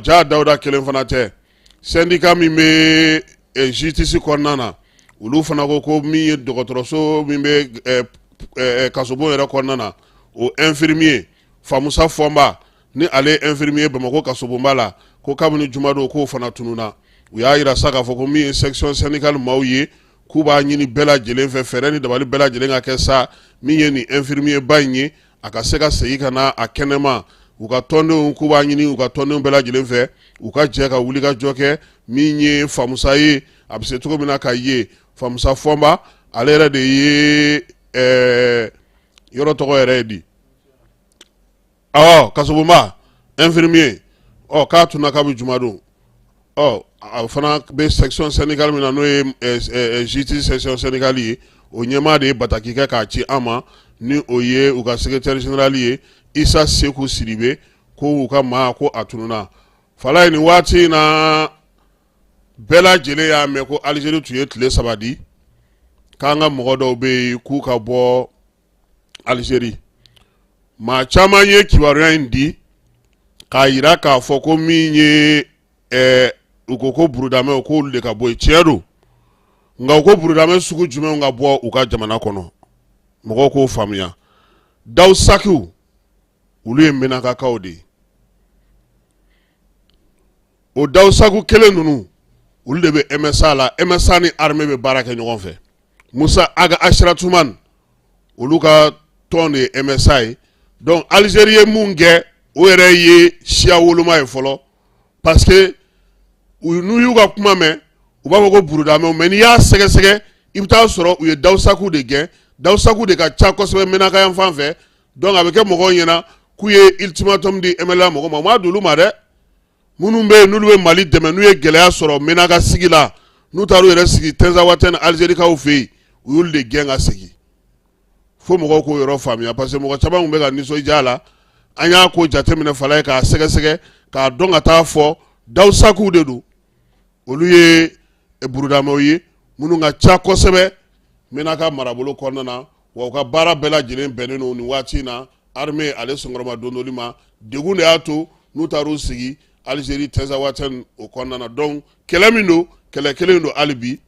ja Dawuda kelen fana tɛ syndicat min bɛ justice kɔnɔna na olu fana ko min ye dɔgɔtɔrɔso min bɛ kasobon yɛrɛ kɔnɔna na o infirmier Famusa Fɔnba ni ale infirmier Bamakɔ kasobonba la ko kabini juma don k'o fana tununa u y'a yira sa k'a fɔ ko min ye section syndicale maaw ye k'u b'a ɲini bɛɛ lajɛlen fɛ fɛɛrɛ ni dabali bɛɛ lajɛlen ka kɛ sa min ye nin infirmier ba in ye a ka se ka segin ka na a kɛnɛma u ka tɔndenw k'u b'a ɲini u ka tɔndenw bɛɛ lajɛlen fɛ u ka jɛ ka wuli ka jɔ kɛ min ye Famusa ye a bɛ se cogo min na ka ye Famusa Fɔnba ale yɛrɛ de ye yɔrɔ tɔgɔ yɛrɛ ye di kasobonba infirmier k'a tunna k'a bɛ juma don a fana bɛ section syndicale min na n'o ye justice section syndicale ye o ɲɛmaa de ye bataki kɛ k'a ci an ma ni o ye u ka secrétaire général ye Isa Seku Sidibe ko u ka maa ko a tununa fala ye nin waati in na bɛɛ lajɛlen y'a mɛn ko Algérie tun ye tile 3 di k'an ka mɔgɔ dɔw bɛ yen k'u ka bɔ Algérie maa caman ye kibaruya in di k'a yira k'a fɔ ko min ye u ko burudamɛ u k'olu de ka bɔ yen tiɲɛ don nka u ko burudamɛ sugu jumɛnw ka bɔ u ka jamana kɔnɔ mɔgɔw k'o faamuya Dawusakiw olu ye Menakakaw de ye o Dawusaku kelen ninnu olu de bɛ MSA la MSA ni armée bɛ baara kɛ ɲɔgɔn fɛ Musa Aga Ashiratuman olu ka tɔn de ye MSA ye donc Algérie ye mun kɛ o yɛrɛ ye siya woloma ye fɔlɔ parce que n'u y'u ka kuma mɛn u b'a fɔ ko burudamɛw mais n'i y'a sɛgɛsɛgɛ i bɛ taa sɔrɔ u ye Dawusaku de gɛn Dawusaku de ka ca kosɛbɛ Menaka yan fan fɛ donc a bɛ kɛ mɔgɔw ɲɛna k'u ye ultimatum di MLA mɔgɔw ma u m'a d'olu ma dɛ minnu bɛ yen n'olu bɛ Mali dɛmɛ n'u ye gɛlɛya sɔrɔ Menaka sigi la n'u taara u yɛrɛ sigi Tɛnzawatɛn Algérikaw fɛ yen u y'olu de gɛn ka segin fo mɔgɔw k'o yɔrɔ faamuya parce que mɔgɔ caman tun bɛ ka nisɔndiya a la an y'a ko jateminɛ fala ye k'a sɛgɛsɛgɛ k'a dɔn ka taa fɔ Dawusakuw de don olu ye burudamɛw ye minnu ka ca kosɛbɛ Menaka marabolo kɔnɔna na wa u ka baara bɛɛ lajɛlen bɛnnen don nin waati in na armée ale sɔngɔrɔma dondoli ma degun de y'a to n'u taar'u sigi Algérie Tɛnzawatɛn o kɔnɔna na donc kɛlɛ min don kɛlɛ kelen don hali bi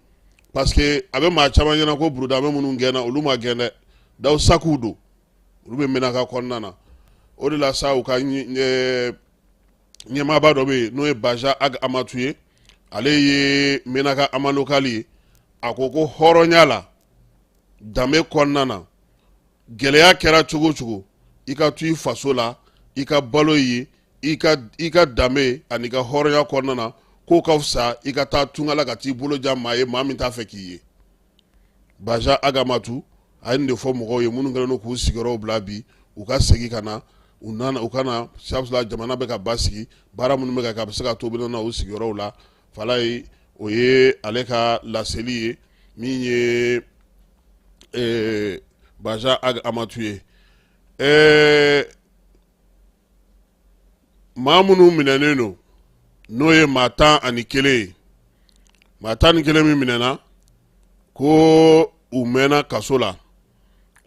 parce que a bɛ maa caman ɲɛna ko burudamɛ minnu gɛnna olu ma gɛn dɛ Dawusakuw don olu bɛ Menaka kɔnɔna na o de la sa u ka ɲɛmaaba dɔ bɛ yen n'o ye Baja Ag Amatu ye ale ye Menaka amalokali ye a ko ko hɔrɔnya la danbe kɔnɔna na gɛlɛya kɛra cogo cogo i ka to i faso la i ka balo ye i ka danbe ani ka hɔrɔnya kɔnɔna na k'o ka fisa i ka taa tunga la ka t'i bolo jan maa ye maa min t'a fɛ k'i ye. Baja Ag Amatu a ye nin de fɔ mɔgɔw ye minnu kɛlen don k'u sigiyɔrɔw bila bi u ka segin ka na u kana sabula jamana bɛ ka basigi baara minnu bɛ ka a bɛ se ka to bɛna u sigiyɔrɔw la fala ye o ye ale ka laseli ye min ye Baja Ag Amatu ye. Maa minnu minɛnen don n'o ye maa 11 ye maa 11 min minɛna ko u mɛnna kaso la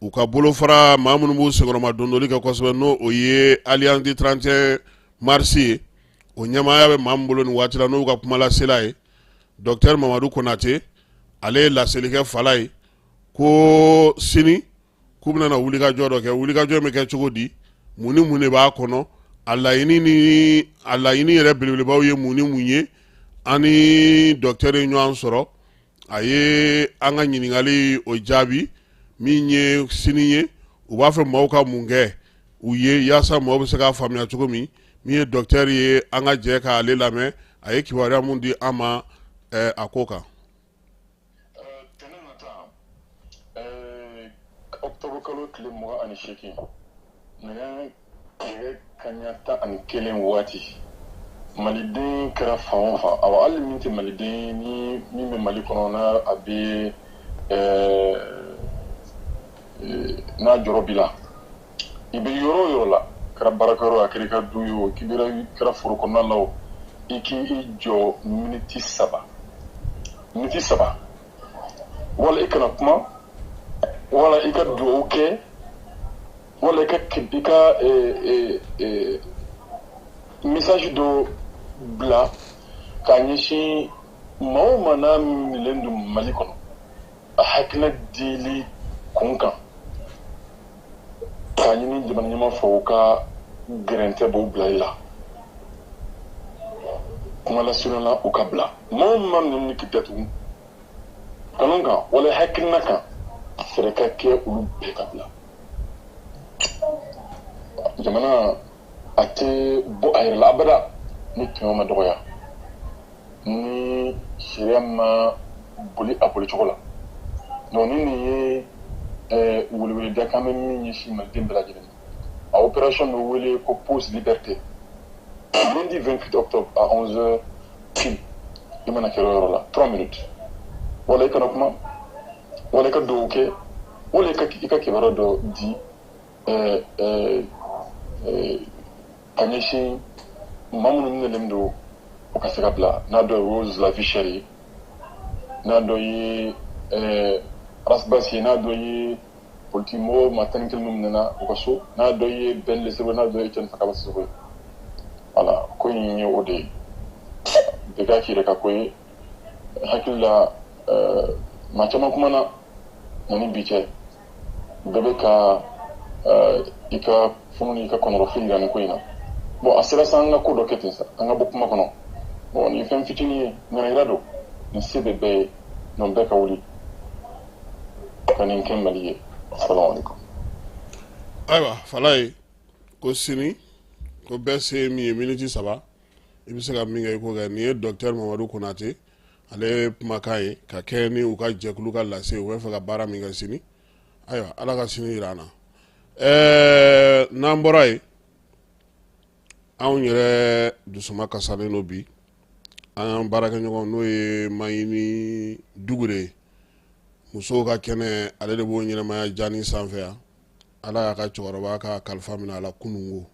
u ka bolofara maa minnu b'u senkɔrɔma dondoli kɛ kosɛbɛ n'o o ye Alliance du 31 mars ye o ɲɛmaaya bɛ maa min bolo nin waati la n'o ka kumalasela ye Docteur Mamadu Konate ale ye laselikɛ fala ye ko sini k'u bɛna wulikajɔ dɔ kɛ wulikajɔ min kɛ cogo di mun ni mun de b'a kɔnɔ a laɲini yɛrɛ belebelebaw ye mun ni mun ye ani docteur ye ɲɔgɔn sɔrɔ a ye an ka ɲininkali o jaabi min ye sini ye u b'a fɛ maaw ka mun kɛ u ye yaasa maaw bɛ se k'a faamuya cogo min ye docteur ye an ka jɛ k'ale lamɛn a ye kibaruya mun di an ma a ko kan. Tɛnɛn nata octobre kalo tile 28 nɛgɛ kaɲa 11 waati maliden kɛra fan o fan awɔ hali min tɛ maliden ni min bɛ Mali kɔnɔ a bɛ n'a jɔrɔ b'i la i bɛ yɔrɔ o yɔrɔ la kɛra baarakɛyɔrɔ a kɛra i ka du ye o kɛra foro kɔnɔna la o i k'i jɔ miniti 3 wala i kana kuma wala i ka dugawu kɛ wala i ka message dɔ bila k'a ɲɛsin maa o maa n'a minɛlen don Mali kɔnɔ a hakilina dili kun kan k'a ɲini jamana ɲɛmaa fɛ u ka gɛrɛntɛ b'u bila i la kuma lasurunya la u ka bila maa o maa minɛlen k'i datugu kanu kan wala hakilina kan fɛrɛ ka kɛ olu bɛɛ ka bila jamana a tɛ bɔ a yɛrɛ la abada ni tɔɲɔ ma dɔgɔya ni sariya ma boli a boli cogo la donc ni nin ye weleweleda kan bɛ min ɲɛsin maliden bɛɛ lajɛlen a opération bɛ wele ko pause liberté lundi 28 octobre à 11h pile i mana kɛ yɔrɔ la 3 minutes wala i kana kuma wala i ka dugawu kɛ wala i ka kibaruya dɔ di ka ɲɛsin maa minnu minɛlen don o ka se ka bila n'a dɔ ye Rose la vie chère ye n'a dɔ ye Rasbas ye n'a dɔ ye politique mɔgɔ maa 11 minnu minɛna u ka so n'a dɔ ye Ben Lesego n'a dɔ ye Cɛni Fakaba Sisoko ye voilà ko in ye o de ye bɛɛ k'a k'i yɛrɛ ka ko ye hakili la maa caman kumana yanni bi cɛ bɛɛ bɛ ka i ka funu n'i ka kɔnɔrɔfili yira nin ko in na bon a sera sa an ka ko dɔ kɛ ten sa an ka bɔ kuma kɔnɔ bon nin fɛn fitinin ye ŋanayira don nin se bɛ bɛɛ ye nin bɛɛ ka wuli ka nin kɛ Mali ye salamaleykum. Ayiwa fala ye ko sini ko bɛɛ se ye min ye miniti 3 i bɛ se ka min kɛ i ko kɛ nin ye docteur Mamadu Konate ale ye kumakan ye ka kɛ ni u ka jɛkulu ka lase u bɛ fɛ ka baara min kɛ sini ayiwa ala ka sini jira an na n'an bɔra yen anw yɛrɛ dusuma kasalen don bi an baarakɛɲɔgɔn n'o ye Mayini Dugure ye musow ka kɛnɛ ale de b'o ɲɛnamaya jani sanfɛ yan ala y'a ka cɛkɔrɔba ka kalifa minɛ a la kunungo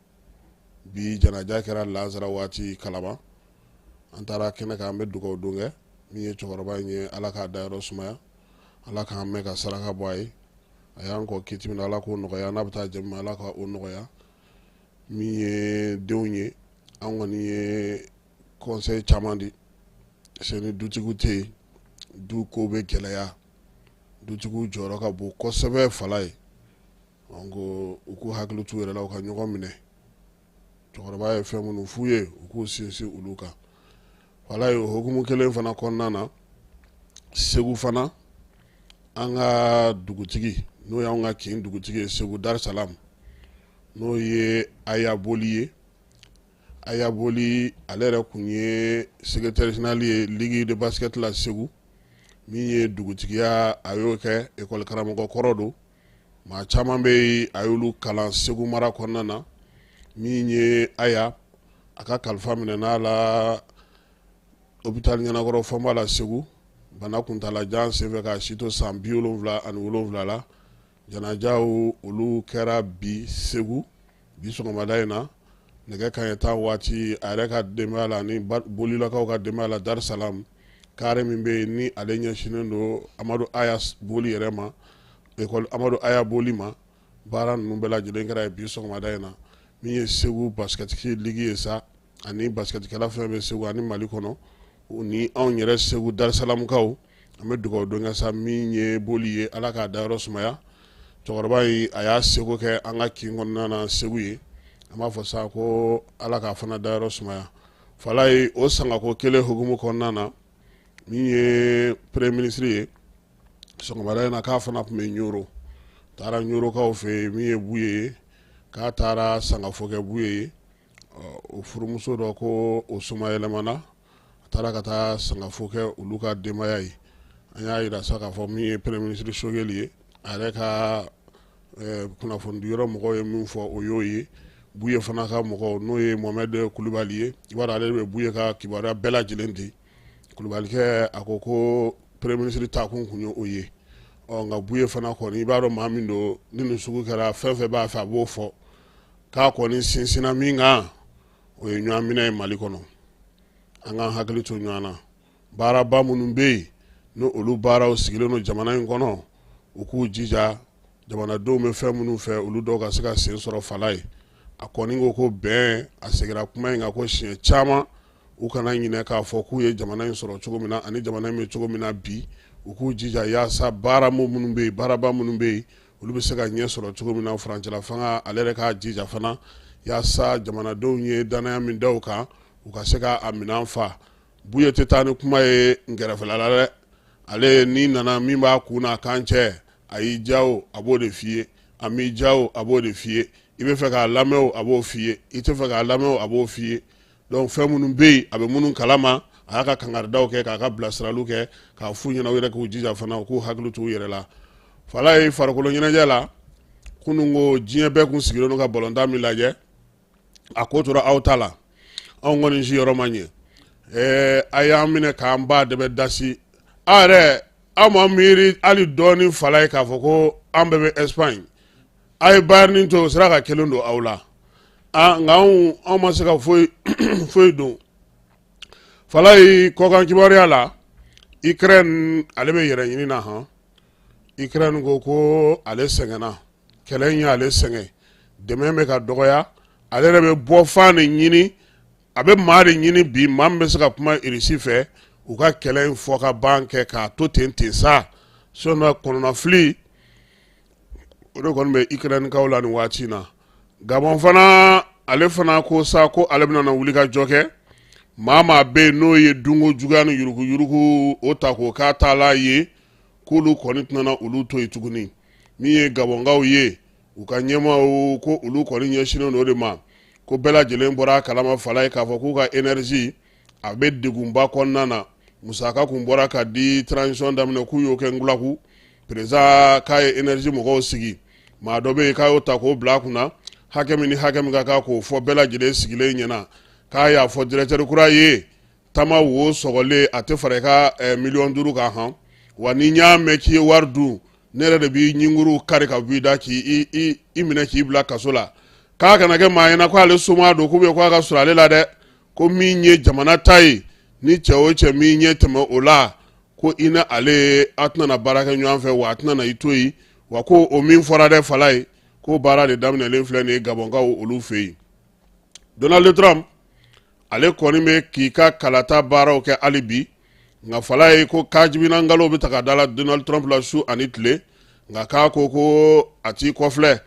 bi janaja kɛra lazara waati kalaba an taara kɛnɛ kan an bɛ dugawu don kɛ min ye cɛkɔrɔba in ye ala k'a dayɔrɔ sumaya ala k'an mɛn ka saraka bɔ a ye a y'an kɔ kiti min ala k'o nɔgɔya n'a bɛ taa jɛmi ala ka o nɔgɔya min ye denw ye an kɔni ye conseil caman di parce que ni dutigiw tɛ yen du ko bɛ gɛlɛya dutigiw jɔyɔrɔ ka bon kosɛbɛ fala ye ngo u k'u hakili t'u yɛrɛ la u ka ɲɔgɔn minɛ cɛkɔrɔba ye fɛn minnu f'u ye u k'u sinsin olu kan wala ye o hukumu kelen fana kɔnɔna na Segu fana an ka dugutigi n'o y'anw ka kin dugutigi ye Segu Dar-Salam n'o ye Aya Boli ye Aya Boli ale yɛrɛ kun ye secrétaire général ye ligue de basket la Segu min ye dugutigiya a y'o kɛ école karamɔgɔ kɔrɔ don maa caman bɛ a y'olu kalan Segu mara kɔnɔna na min ye Aya a ka kalifa minɛna la hôpital Ɲanakɔrɔ Fɔnba la Segu bana kuntalajan senfɛ ka si to san 77 la janajaw olu kɛra bi Segu bi sɔgɔmada in na nɛgɛ kanɲɛ 10 waati a yɛrɛ ka denbaya la ni bolilakaw ka denbaya la Dar-Salam kare min bɛ yen ni ale ɲɛsinnen don Amadu Aya Boli yɛrɛ ma école Amadu Aya Boli ma baara ninnu bɛɛ lajɛlen kɛra bi sɔgɔmada in na min ye Segu basketiki ligue ye sa ani basketikɛla fɛn bɛ Segu ani Mali kɔnɔ ni anw yɛrɛ Segu Dar-Salamkaw an bɛ dugawu don kɛ sa min ye Boli ye Ala k'a dayɔrɔ sumaya cɛkɔrɔba in a y'a seko kɛ an ka kin kɔnɔna na Segu ye an b'a fɔ sa ko Ala k'a fana dayɔrɔ sumaya fala ye o sangako kelen hukumu kɔnɔna na min ye premier ministre ye sɔgɔmada in na k'a fana tun bɛ Ɲoro taara Ɲorokaw fɛ min ye Buye ye k'a taara sangafo kɛ Buye ye o furumuso dɔ ko o suma yɛlɛmana a taara ka taa sangafo kɛ olu ka denbaya ye an y'a yira sa k'a fɔ min ye premier ministre Sogɛli ye a yɛrɛ ka kunnafoni yɔrɔ mɔgɔw ye min fɔ o y'o ye Buye fana ka mɔgɔw n'o ye Mohamed Kulibali ye i b'a dɔn ale de bɛ Buye ka kibaruya bɛɛ lajɛlen di Kulubalikɛ a ko premier ministre taakun kun ye o ye nka Buye fana kɔni i b'a dɔn maa min don ni nin sugu kɛra fɛn fɛn b'a fɛ a b'o fɔ k'a kɔni sinsinna min kan o ye ɲɔgɔn minɛ ye Mali kɔnɔ an k'an hakili to ɲɔgɔn na baaraba minnu bɛ yen ni olu baaraw sigilen don jamana in kɔnɔ u k'u jija jamanadenw bɛ fɛn minnu fɛ olu dɔw ka se ka sen sɔrɔ fala ye a kɔni ko bɛn a seginna kuma in kan ko siɲɛ caman u kana ɲinɛ k'a fɔ k'u ye jamana in sɔrɔ cogo min na ani jamana in bɛ cogo min na bi u k'u jija yaasa baaraba minnu bɛ yen olu bɛ se ka ɲɛ sɔrɔ cogo min na farancɛla fanga ale yɛrɛ k'a jija fana yaasa jamanadenw ye danaya min da u kan u ka se k'a minɛn fa Buye tɛ taa ni kuma ye ngɛrɛfɛla la dɛ ale ni nana min b'a kun na kan cɛ a y'i diya o a b'o de f'i ye a m'i diya o a b'o de f'i ye i bɛ fɛ k'a lamɛn o a b'o f'i ye i tɛ fɛ k'a lamɛn o a b'o f'i ye donc fɛn minnu bɛ yen a bɛ minnu kalama a y'a ka kangaridaw kɛ k'a ka bilasiraliw kɛ k'a f'u ɲɛna u yɛrɛ k'u jija fana u k'u hakili to u yɛrɛ la fala ye farikolo ɲɛnajɛ la kunun ko diɲɛ bɛɛ kun sigilen don ka balontan min lajɛ a ko tora aw ta la anw kɔni siyɔrɔ ma ɲɛ a y'an minɛ k'an ba de bɛ dasi a yɛrɛ aw ma miiri hali dɔɔni fala ye k'a fɔ ko an bɛɛ bɛ Espagne a ye Bayern to sira ka kelen don aw la nka anw ma se ka foyi don fala ye kɔkan kibaruya la Ukraine ale bɛ yɛrɛ ɲini na han Ukraine ko ale sɛgɛnna kɛlɛ in ye ale sɛgɛn dɛmɛ bɛ ka dɔgɔya ale yɛrɛ bɛ bɔ fan de ɲini a bɛ maa de ɲini bi maa min bɛ se ka kuma Irisi fɛ u ka kɛlɛ in fɔ ka ban kɛ k'a to ten sa sinon kɔnɔnafili o de kɔni bɛ Ukrainekaw la nin waati in na Gabon fana ale fana ko sa ko ale bɛna wuli ka jɔ kɛ maa bɛ yen n'o ye dunko juguya ni yuruguyurugu o ta k'o k'a taala ye k'olu kɔni tɛna olu to yen tuguni min ye Gabonkaw ye u ka ɲɛmaaw ko olu kɔni ɲɛsinnen don o de ma ko bɛɛ lajɛlen bɔra a kalama fala ye k'a fɔ k'u ka énergie a bɛ degunba kɔnɔna na musaka kun bɔra ka di transition daminɛ k'u y'o kɛ ngulaku président k'a ye énergie mɔgɔw sigi maa dɔ bɛ yen k'a y'o ta k'o bila a kunna hakɛ min ni hakɛ min ka kan k'o fɔ bɛɛ lajɛlen sigilen ɲɛna k'a y'a fɔ directeur kura ye tama wo sɔgɔlen a tɛ fara i ka $5 kan han wa ni n y'a mɛn k'i ye wari dun ne yɛrɛ de b'i ɲinguru kari ka bɔ i da k'i minɛ k'i bila kaso la k'a kana kɛ maa ɲɛna k'ale soma don k'u k'a ka sɔrɔ ale la dɛ ko min ye jamana ta ye ni cɛ o cɛ min ɲɛ tɛmɛ o la ko i ni ale a tɛna baara kɛ ɲɔgɔn fɛ wa a tɛna i to yen wa ko o min fɔra dɛ fala ye ko baara de daminɛlen filɛ nin ye Gabonkaw olu fɛ yen Donald Trump ale kɔni bɛ k'i ka kalata baaraw kɛ hali bi nka fala ye ko kajibina ngalo bɛ ta ka dala Donald Trump la su ani tile nka k'a ko a t'i kɔfilɛ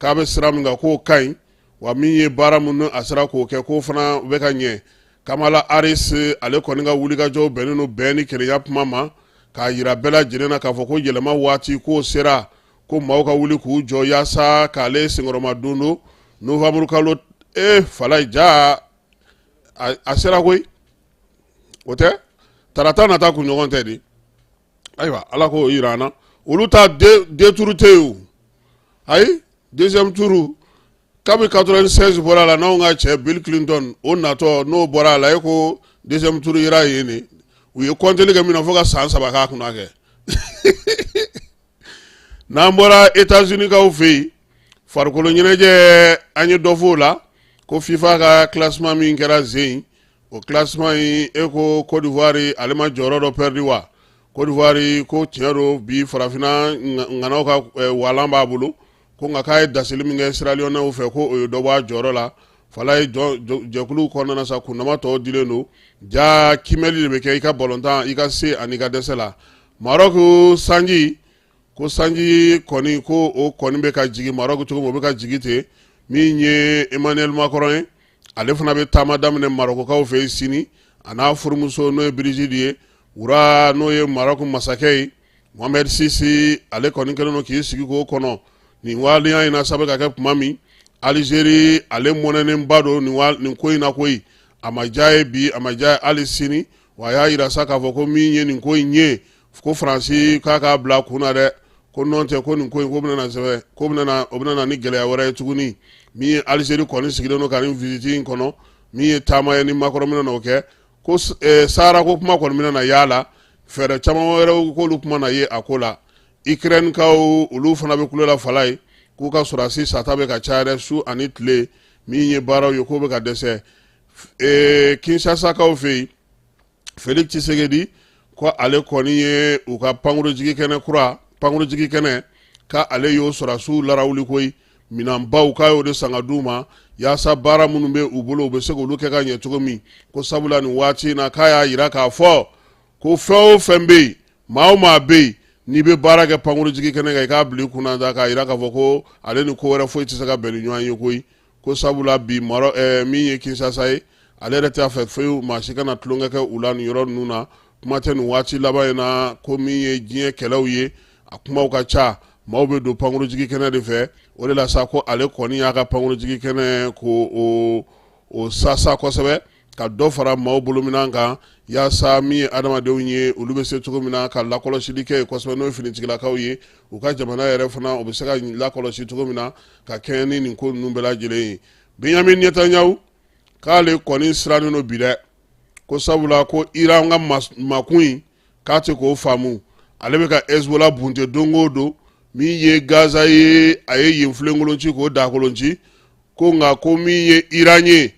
k'a bɛ sira min kan k'o ka ɲi wa min ye baara minnu a sera k'o kɛ k'o fana bɛ ka ɲɛ Kamala Harris ale kɔni ka wulikajɔw bɛnnen don bɛn ni kelenya kuma ma k'a yira bɛɛ lajɛlen na k'a fɔ ko yɛlɛma waati k'o sera ko maaw ka wuli k'u jɔ yaasa k'ale senkɔrɔma don do novembre kalo Falaye ja a sera koyi o tɛ tarata nata kunɲɔgɔn tɛ de ayiwa ala k'o yira an na olu ta deux tours tɛ yen o ayi deuxième tour kabi 96 bɔra la n'anw ka cɛ Bill Clinton o natɔ n'o bɔra la e ko deuxième tour yera yen de u ye compteli kɛ min na fo ka san 3 k'a kunna kɛ n'an bɔra États-Unis kaw fɛ yen farikolo ɲɛnajɛ an ye dɔ f'o la ko FIFA ka classement min kɛra zen o classement in e ko Côte d'Ivoire ale ma jɔyɔrɔ dɔ perdu wa Côte d'Ivoire ko tiɲɛ don bi farafina ŋanaw ka walan b'a bolo ko nka k'a ye dasili min kɛ Sierra Leone fɛ ko o ye dɔ bɔ a jɔyɔrɔ la Falaye jɛkulu kɔnɔna sa kunnama tɔw dilen don ja kimɛli de bɛ kɛ i ka balontan i ka se ani ka dɛsɛ la Maroc sanji ko sanji kɔni ko o kɔni bɛ ka jigin Maroc cogo o bɛ ka jigin ten min ye Emmanuel Macron ye ale fana bɛ taama daminɛ Marocains fɛ sini a n'a furumuso n'o ye Brigitte ye wura n'o ye Maroc masakɛ ye Mohamed Sisi ale kɔni kɛlen don k'i sigi k'o kɔnɔ nin waleya in na sabu ka kɛ tuma min Algérie ale mɔnɛnenba don nin ko in na koyi a ma diya ye bi a ma diya ye hali sini wa a y'a yira sa k'a fɔ ko min ye nin ko in ye ko Faransi k'a k'a bila kun na dɛ ko nɔn tɛ ko nin ko in ko bɛna sɛbɛ ko o bɛna na ni gɛlɛya wɛrɛ ye tuguni min ye Algérie kɔni sigilen don ka nin visite in kɔnɔ min ye taama ye ni Macron bɛna n'o kɛ ko Sahara ko kuma kɔni bɛna na y'a la fɛɛrɛ caman wɛrɛw k'olu kuma na ye a ko la Ukraine kaw olu fana bɛ kulo la Falaye k'u ka sɔrɔdasi sata bɛ ka caya dɛ su ani tile min ye baaraw ye k'o bɛ ka dɛsɛ Kinshasa kaw fɛ yen Félix Tshisekedi ko ale kɔni ye u ka pankurujigi kɛnɛ ka ale y'o sɔrɔdasiw larawuli koyi minanbaw k'a y'o de san ka d'u ma yaasa baara minnu bɛ u bolo u bɛ se k'olu kɛ ka ɲɛ cogo min ko sabula nin waati in na k'a y'a yira k'a fɔ ko fɛn o fɛn bɛ yen maa o maa bɛ yen n'i bɛ baara kɛ pankurujigi kɛnɛ kan i k'a bila i kunna k'a yira k'a fɔ ko ale ni ko wɛrɛ foyi tɛ se ka bɛn ni ɲɔgɔn ye koyi ko sabula bi min ye Kinshasa ye ale yɛrɛ t'a fɛ fewu maa si kana tulonkɛ kɛ u la nin yɔrɔ ninnu na kuma tɛ nin waati laban in na ko min ye diɲɛ kɛlɛw ye a kumaw ka ca maaw bɛ don pankurujigi kɛnɛ de fɛ o de la sa ko ale kɔni y'a ka pankurujigi kɛnɛ ko o sasa kosɛbɛ ka dɔ fara maaw bolominan kan yaasa min ye adamadenw ye olu bɛ se cogo min na ka lakɔlɔsili kɛ kosɛbɛ n'o ye finitigilakaw ye u ka jamana yɛrɛ fana o bɛ se ka lakɔlɔsi cogo min na ka kɛɲɛ ni nin ko ninnu bɛɛ lajɛlen ye Benjamin Netanyahu k'ale kɔni sirannen don bi dɛ ko sabula ko Iran ka makun in k'a tɛ k'o faamu ale bɛ ka Hezbollah bunte don o don min ye Gaza ye a ye yen filenkolonci k'o dakolonci ko nka ko min ye Iran ye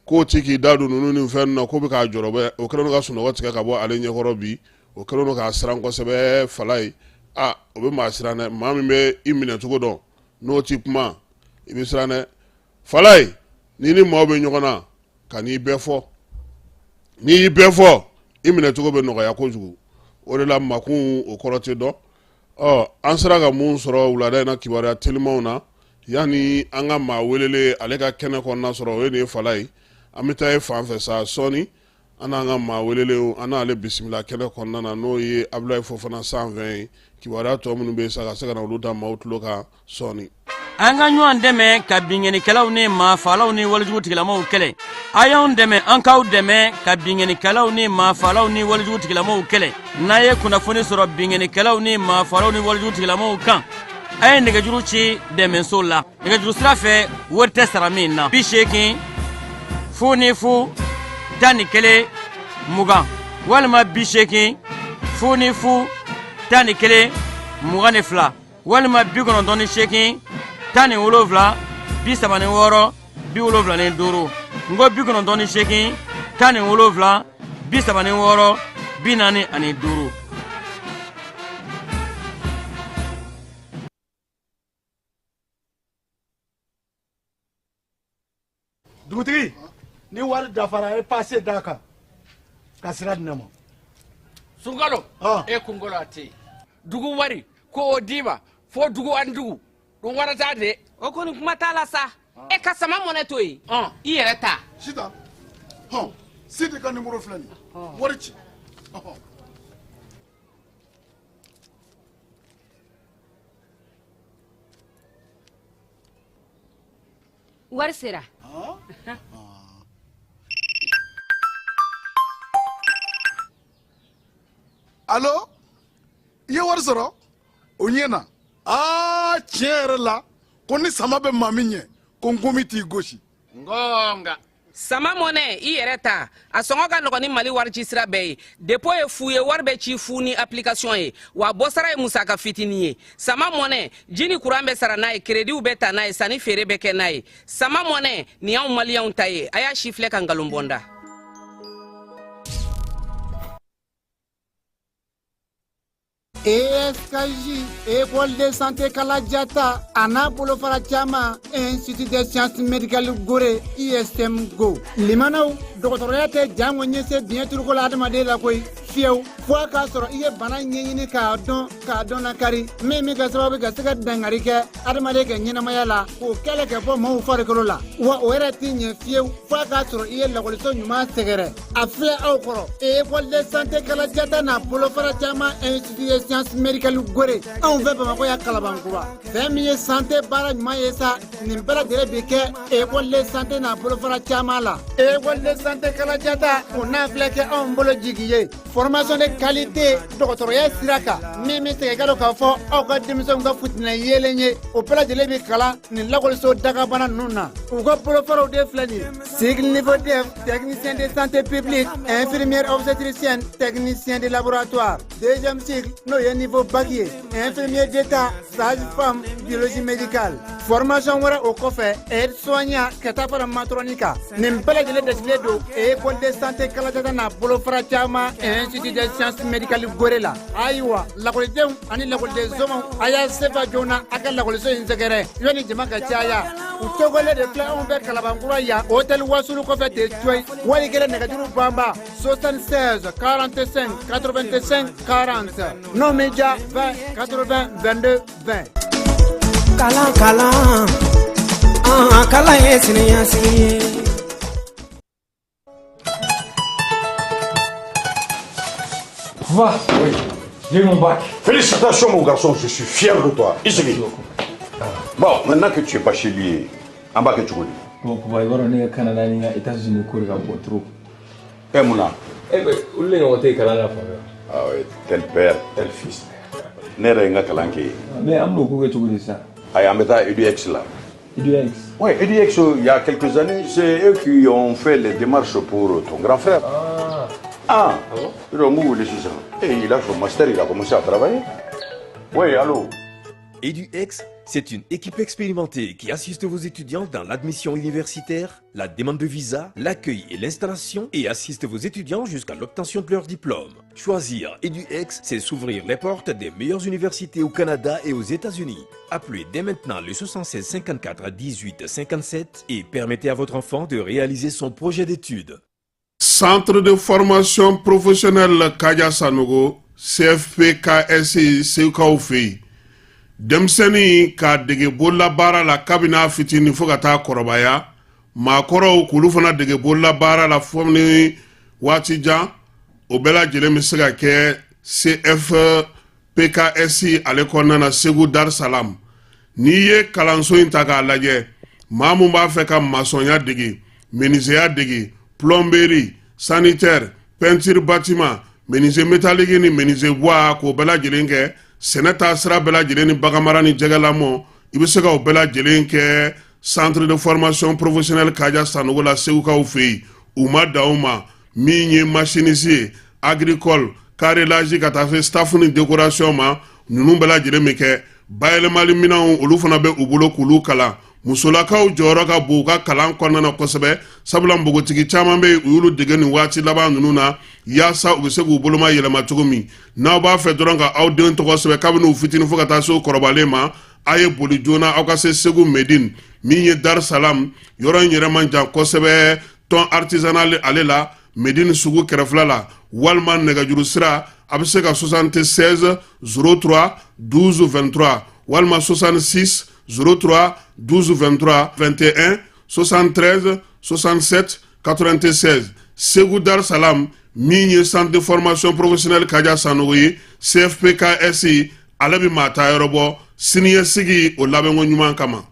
k'o ti k'i da don ninnu ni fɛn na k'o bɛ k'a jɔrɔ bɛ o kɛlen don ka sunɔgɔ tigɛ ka bɔ ale ɲɛkɔrɔ bi o kɛlen don k'a siran kosɛbɛ Falaye o bɛ maa siran dɛ maa min bɛ i minɛ cogo dɔn n'o ti kuma i bɛ siran dɛ Falaye n'i ni maaw bɛ ɲɔgɔn na ka n'i bɛɛ fɔ n'i y'i bɛɛ fɔ i minɛ cogo bɛ nɔgɔya kojugu o de la makun o kɔrɔ tɛ dɔn an sera ka mun sɔrɔ wulada in na kibaruya telimanw na yanni an ka maa welele ale ka kɛnɛ kɔnɔna sɔrɔ o ye nin ye Falaye an bɛ taa ye fan fɛ sa sɔɔni an n'an ka maa welele an n'ale bisimila kɛnɛ kɔnɔna na n'o ye Abdoulaye Fofana sanfɛ ye kibaruya tɔ minnu bɛ yen sa ka se ka na olu da maaw tulo kan sɔɔni. An ka ɲɔgɔn dɛmɛ ka binŋɛnikɛlaw ni maafalaw ni walijugutigilamɔgɔw kɛlɛ a y'anw dɛmɛ an k'aw dɛmɛ ka binŋɛnikɛlaw ni maafalaw ni walijugutigilamɔgɔw kɛlɛ n'a ye kunnafoni sɔrɔ binŋɛnikɛlaw ni maafalaw ni walijugutigilamɔgɔw kan a ye nɛgɛjuru ci dɛmɛso la nɛgɛjuru sira fɛ wari tɛ sara min na 80 00 11 20 walima 80 00 11 22 walima 98 17 36 75 ngo 98 17 36 45. Dugutigi ni wari dafara e passé daka ka sira di ne ma Sunkalo e kunkolo ate dugu wari ko o diba fo dugu an dugu Don wara ta de. O ko ni kuma ta la sa. E ka sama mɔnɛ to yi. I yɛrɛ ta. Sita. Sidi ka numéro filɛ nin ye. Wari ci. Wari sera. Allo? I ye wari sɔrɔ? O ɲɛna. Tiɲɛ yɛrɛ la ko ni sama bɛ maa min ɲɛ ko n gomi t'i gosi. Ngonga. Sama mɔnɛ I yɛrɛ ta. A sɔngɔ ka nɔgɔn ni Mali wari ci sira bɛɛ ye. Dépôt ye fu ye, wari bɛ ci fu ni application ye. Wa bɔ sara ye musaka fitinin ye. Sama mɔnɛ, ji ni courant bɛ sara n'a ye, crédit bɛ ta n'a ye, sanni feere bɛ kɛ n'a ye. Sama mɔnɛ, nin y'anw maliyɛnw ta ye. A y'a si filɛ ka nkalon bɔ n da. ESKJ, École de santé Kalajata, Ana Bolofara Chama, Institut de sciences médicales Gore, ISM Go. Limanau, doctorate Jamonyese, bien turcola de la Koi, Fieu, Fuaka soro Ie Bana Yini Kadon, Kadona Kari, Mimi Gasawa Gasaka Dangarika, Adamadeka Yinamayala, ou Kalaka Mo Faricolola, ou Eratin, Fieu, Fuaka soro Ie la Colison Yuma Segere. Affaire Okoro, École de santé Kalajata, Na Bolofara Chama, Institut de sciences médicales Gore, on veut pas m'envoyer à Kalabankura. 20 000 santé barrage Maïsa, Nimbera de Rebeke, École de santé Na Bolofara Chamala, École de santé Kalajata, on a flequé en bolo jiguier. Formation de qualité, doctorat Siraka, Mimi Tegalo Kafo, Oka Dimson Gafutna Yelenye, Opera de Lebekala, Nilago Dagabana Nuna, Ugo Profaro de Flani, Sigle niveau DEF, technicien de santé publique, infirmière obstétricienne, technicien de laboratoire, deuxième cycle, Noye niveau baguier, infirmier d'état, sage-femme, biologie médicale. Formation wara au coffre, aide-soignant, Katafara Matronica, Nimpela de l'Edesledo, École de santé Kalatana, Bolofara Chama, Institut de sciences médicales Gorela. Aywa, la collection, Annie la collection, Aya Sefa Jona, Aka la collection Inzagere, Yoni Jamaka Chaya, Utogole de Fla, on vers Kalabanguraya, Hôtel Wasulu Coffet de Choi, Waligere Negatiru Bamba, 76, 45, 85, 40. Non média 20, 80, 22, 20. Kalan, kalan ye sini. Va, oui, j'ai mon bac. Félicitations mon garçon, je suis fier de toi. Ici. Bon, maintenant que tu es bachelier, en bas que tu connais. Bon, pour voir, on est au Canada, on est aux États-Unis, on est trop. Eh, Mouna. Eh bien, où est-ce qu'on est au Canada? Ah oui, tel père, tel fils. N'est-ce pas Kalanké? Mais on a beaucoup de ça. Ah, on met à EduX là. EduX? Oui, EduX, il y a quelques années, c'est eux qui ont fait les démarches pour ton grand frère. Ah bon? Et il a fait master, il a commencé à travailler. Oui, allô? EduX, c'est une équipe expérimentée qui assiste vos étudiants dans l'admission universitaire, la demande de visa, l'accueil et l'installation et assiste vos étudiants jusqu'à l'obtention de leur diplôme. Choisir EduX, c'est s'ouvrir les portes des meilleures universités au Canada et aux États-Unis. Appelez dès maintenant le 76 54 18 57 et permettez à votre enfant de réaliser son projet d'études. Centre de formation professionnelle Kaja Sanogo, CFP-KSI Seukaufi. Demseni ka dege bolla bara la kabina fitini fo ka taa kɔrɔbaya maakɔrɔw k'olu fana dege bolla bara la fo ni waati jan o bɛɛ lajɛlen bɛ se ka kɛ CFPKSI ale kɔnɔna na Segu Dar Salam. N'i ye kalanso in ta k'a lajɛ maa mun b'a fɛ ka masɔnya dege menuisier dege plomberie sanitaire peinture bâtiment menuisier métallique ni menuisier bois k'o bɛɛ lajɛlen kɛ sɛnɛ taa sira bɛɛ lajɛlen ni baganmara ni jɛgɛlamɔ i bɛ se ka o bɛɛ lajɛlen kɛ centre de formation professionnelle Kaja Sanogo la Segukaw fɛ yen u ma dan o ma min ye machiniste ye agricole carrelage ka taa se staff ni décoration ma ninnu bɛɛ lajɛlen bɛ kɛ bayɛlɛmali minɛnw olu fana bɛ u bolo k'olu kalan musolakaw jɔyɔrɔ ka bon u ka kalan kɔnɔna na kosɛbɛ sabula npogotigi caman bɛ u y'olu dege nin waati laban ninnu na yaasa u bɛ se k'u boloma yɛlɛma cogo min n'aw b'a fɛ dɔrɔn ka aw den tɔgɔ sɛbɛn kabini u fitinin fo ka taa se u kɔrɔbalen ma a ye boli joona aw ka se Segu Medine min ye Dar Salam yɔrɔ in yɛrɛ man jan kosɛbɛ tɔn artisanal ale la Medine sugu kɛrɛfɛla la walima nɛgɛjuru sira a bɛ se ka 76 03 12 23 walima 66 03 12 23 21 73 67 96. Ségou Dar Salam min centre de formation professionnelle Kaja Sanogoye CFPKSI alabi mata yorobo siniye sigi o labengo nyuman kama.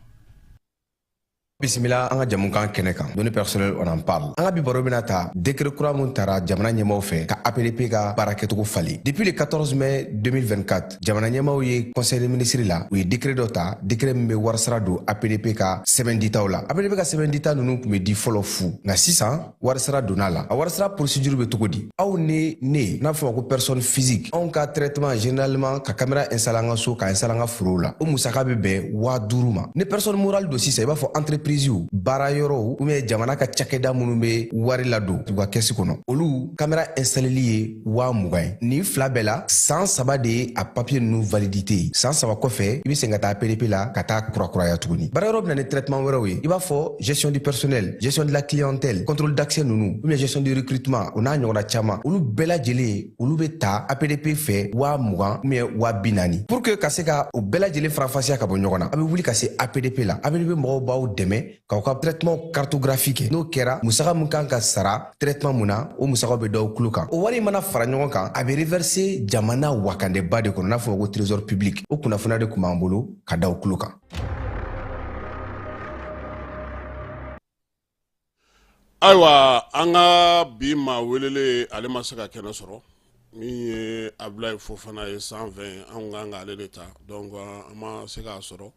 Bisimila an ka jamukan kɛnɛ kan données personnelles on en parle. An ka bi baro bɛna ta décret kura mun tara jamana ɲɛmaw fɛ ka APDP ka baara kɛcogo falen. Depuis le 14 mai 2024 jamana ɲɛmaw ye conseil des ministres la u ye décret dɔ ta décret min bɛ warisara don APDP ka sɛbɛn ditaw la. APDP ka sɛbɛn dita ninnu tun bɛ di fɔlɔ fu nka sisan warisara donna la. A warisara procédure bɛ cogo di? Aw ni ne n'a fɔ ma ko personne physique anw ka traitement généralement ka caméra installer an ka so ka installer an ka forow la o musaka bɛ bɛn 5000 ma. Ni personne morale don sisan i b'a fɔ entreprise baara yɔrɔw ou bien jamana ka cakɛda minnu bɛ wari ladon u ka kɛsi kɔnɔ olu caméra installeli ye 20,000 ye. Nin fila bɛɛ la san 3 de ye a papier ninnu validité ye. San 3 kɔfɛ i bɛ segin ka taa PDP la ka taa kurakuraya tuguni. Baara yɔrɔ bɛ na ni traitement wɛrɛw ye i b'a fɔ gestion du personnel, gestion de la clientèle, contrôle d'accès ninnu ou bien gestion du recrutement o n'a ɲɔgɔnna caman olu bɛɛ lajɛlen olu bɛ ta APDP fɛ 20,000 ou bien 40,000 pour que ka se ka o bɛɛ lajɛlen farafasiya ka bɔ ɲɔgɔn na a bɛ wuli ka se APDP la. APDP mɔgɔw b'aw dɛmɛ k'aw ka traitement cartographique n'o kɛra musaka mun kan ka sara traitement mun na o musaka bɛ d'aw kulo kan. O wari mana fara ɲɔgɔn kan a bɛ reverser jamana wakandeba de kɔnɔ n'a fɔ ko trésor public o kunnafoniya de tun b'an bolo ka d'aw kulo kan. Ayiwa an ka bi maa welele ale ma se ka kɛnɛ sɔrɔ min ye Abulaye Fofana ye 120 an kan ka ale de ta donc an ma se k'a sɔrɔ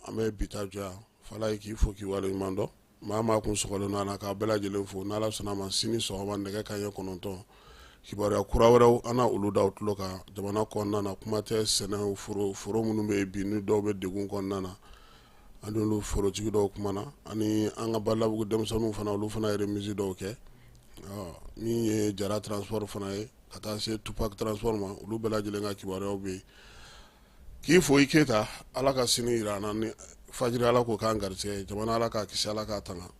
an bɛ bi ta jɔ yan fala k'i fo k'i waleɲuman dɔn maa maa kun sɔgɔlen don a la k'a bɛɛ lajɛlen fo n'Ala sɔnna ma sini sɔgɔma nɛgɛ kanɲɛ 9 kibaruya kura wɛrɛw an na olu da u tulo kan jamana kɔnɔna na kuma tɛ sɛnɛ foro minnu bɛ yen bi ni dɔw bɛ degun kɔnɔna na an n'olu forotigi dɔw kumana ani an ka Balabugu denmisɛnninw fana olu fana ye remise dɔw kɛ min ye Jara transport fana ye ka taa se Tupac transport ma olu bɛɛ lajɛlen ka kibaruyaw bɛ yen k'i fo i Keyita Ala ka sini jira an na ni fajiri Ala k'o k'an garisɛgɛ jamana Ala k'a kisi Ala k'a tanga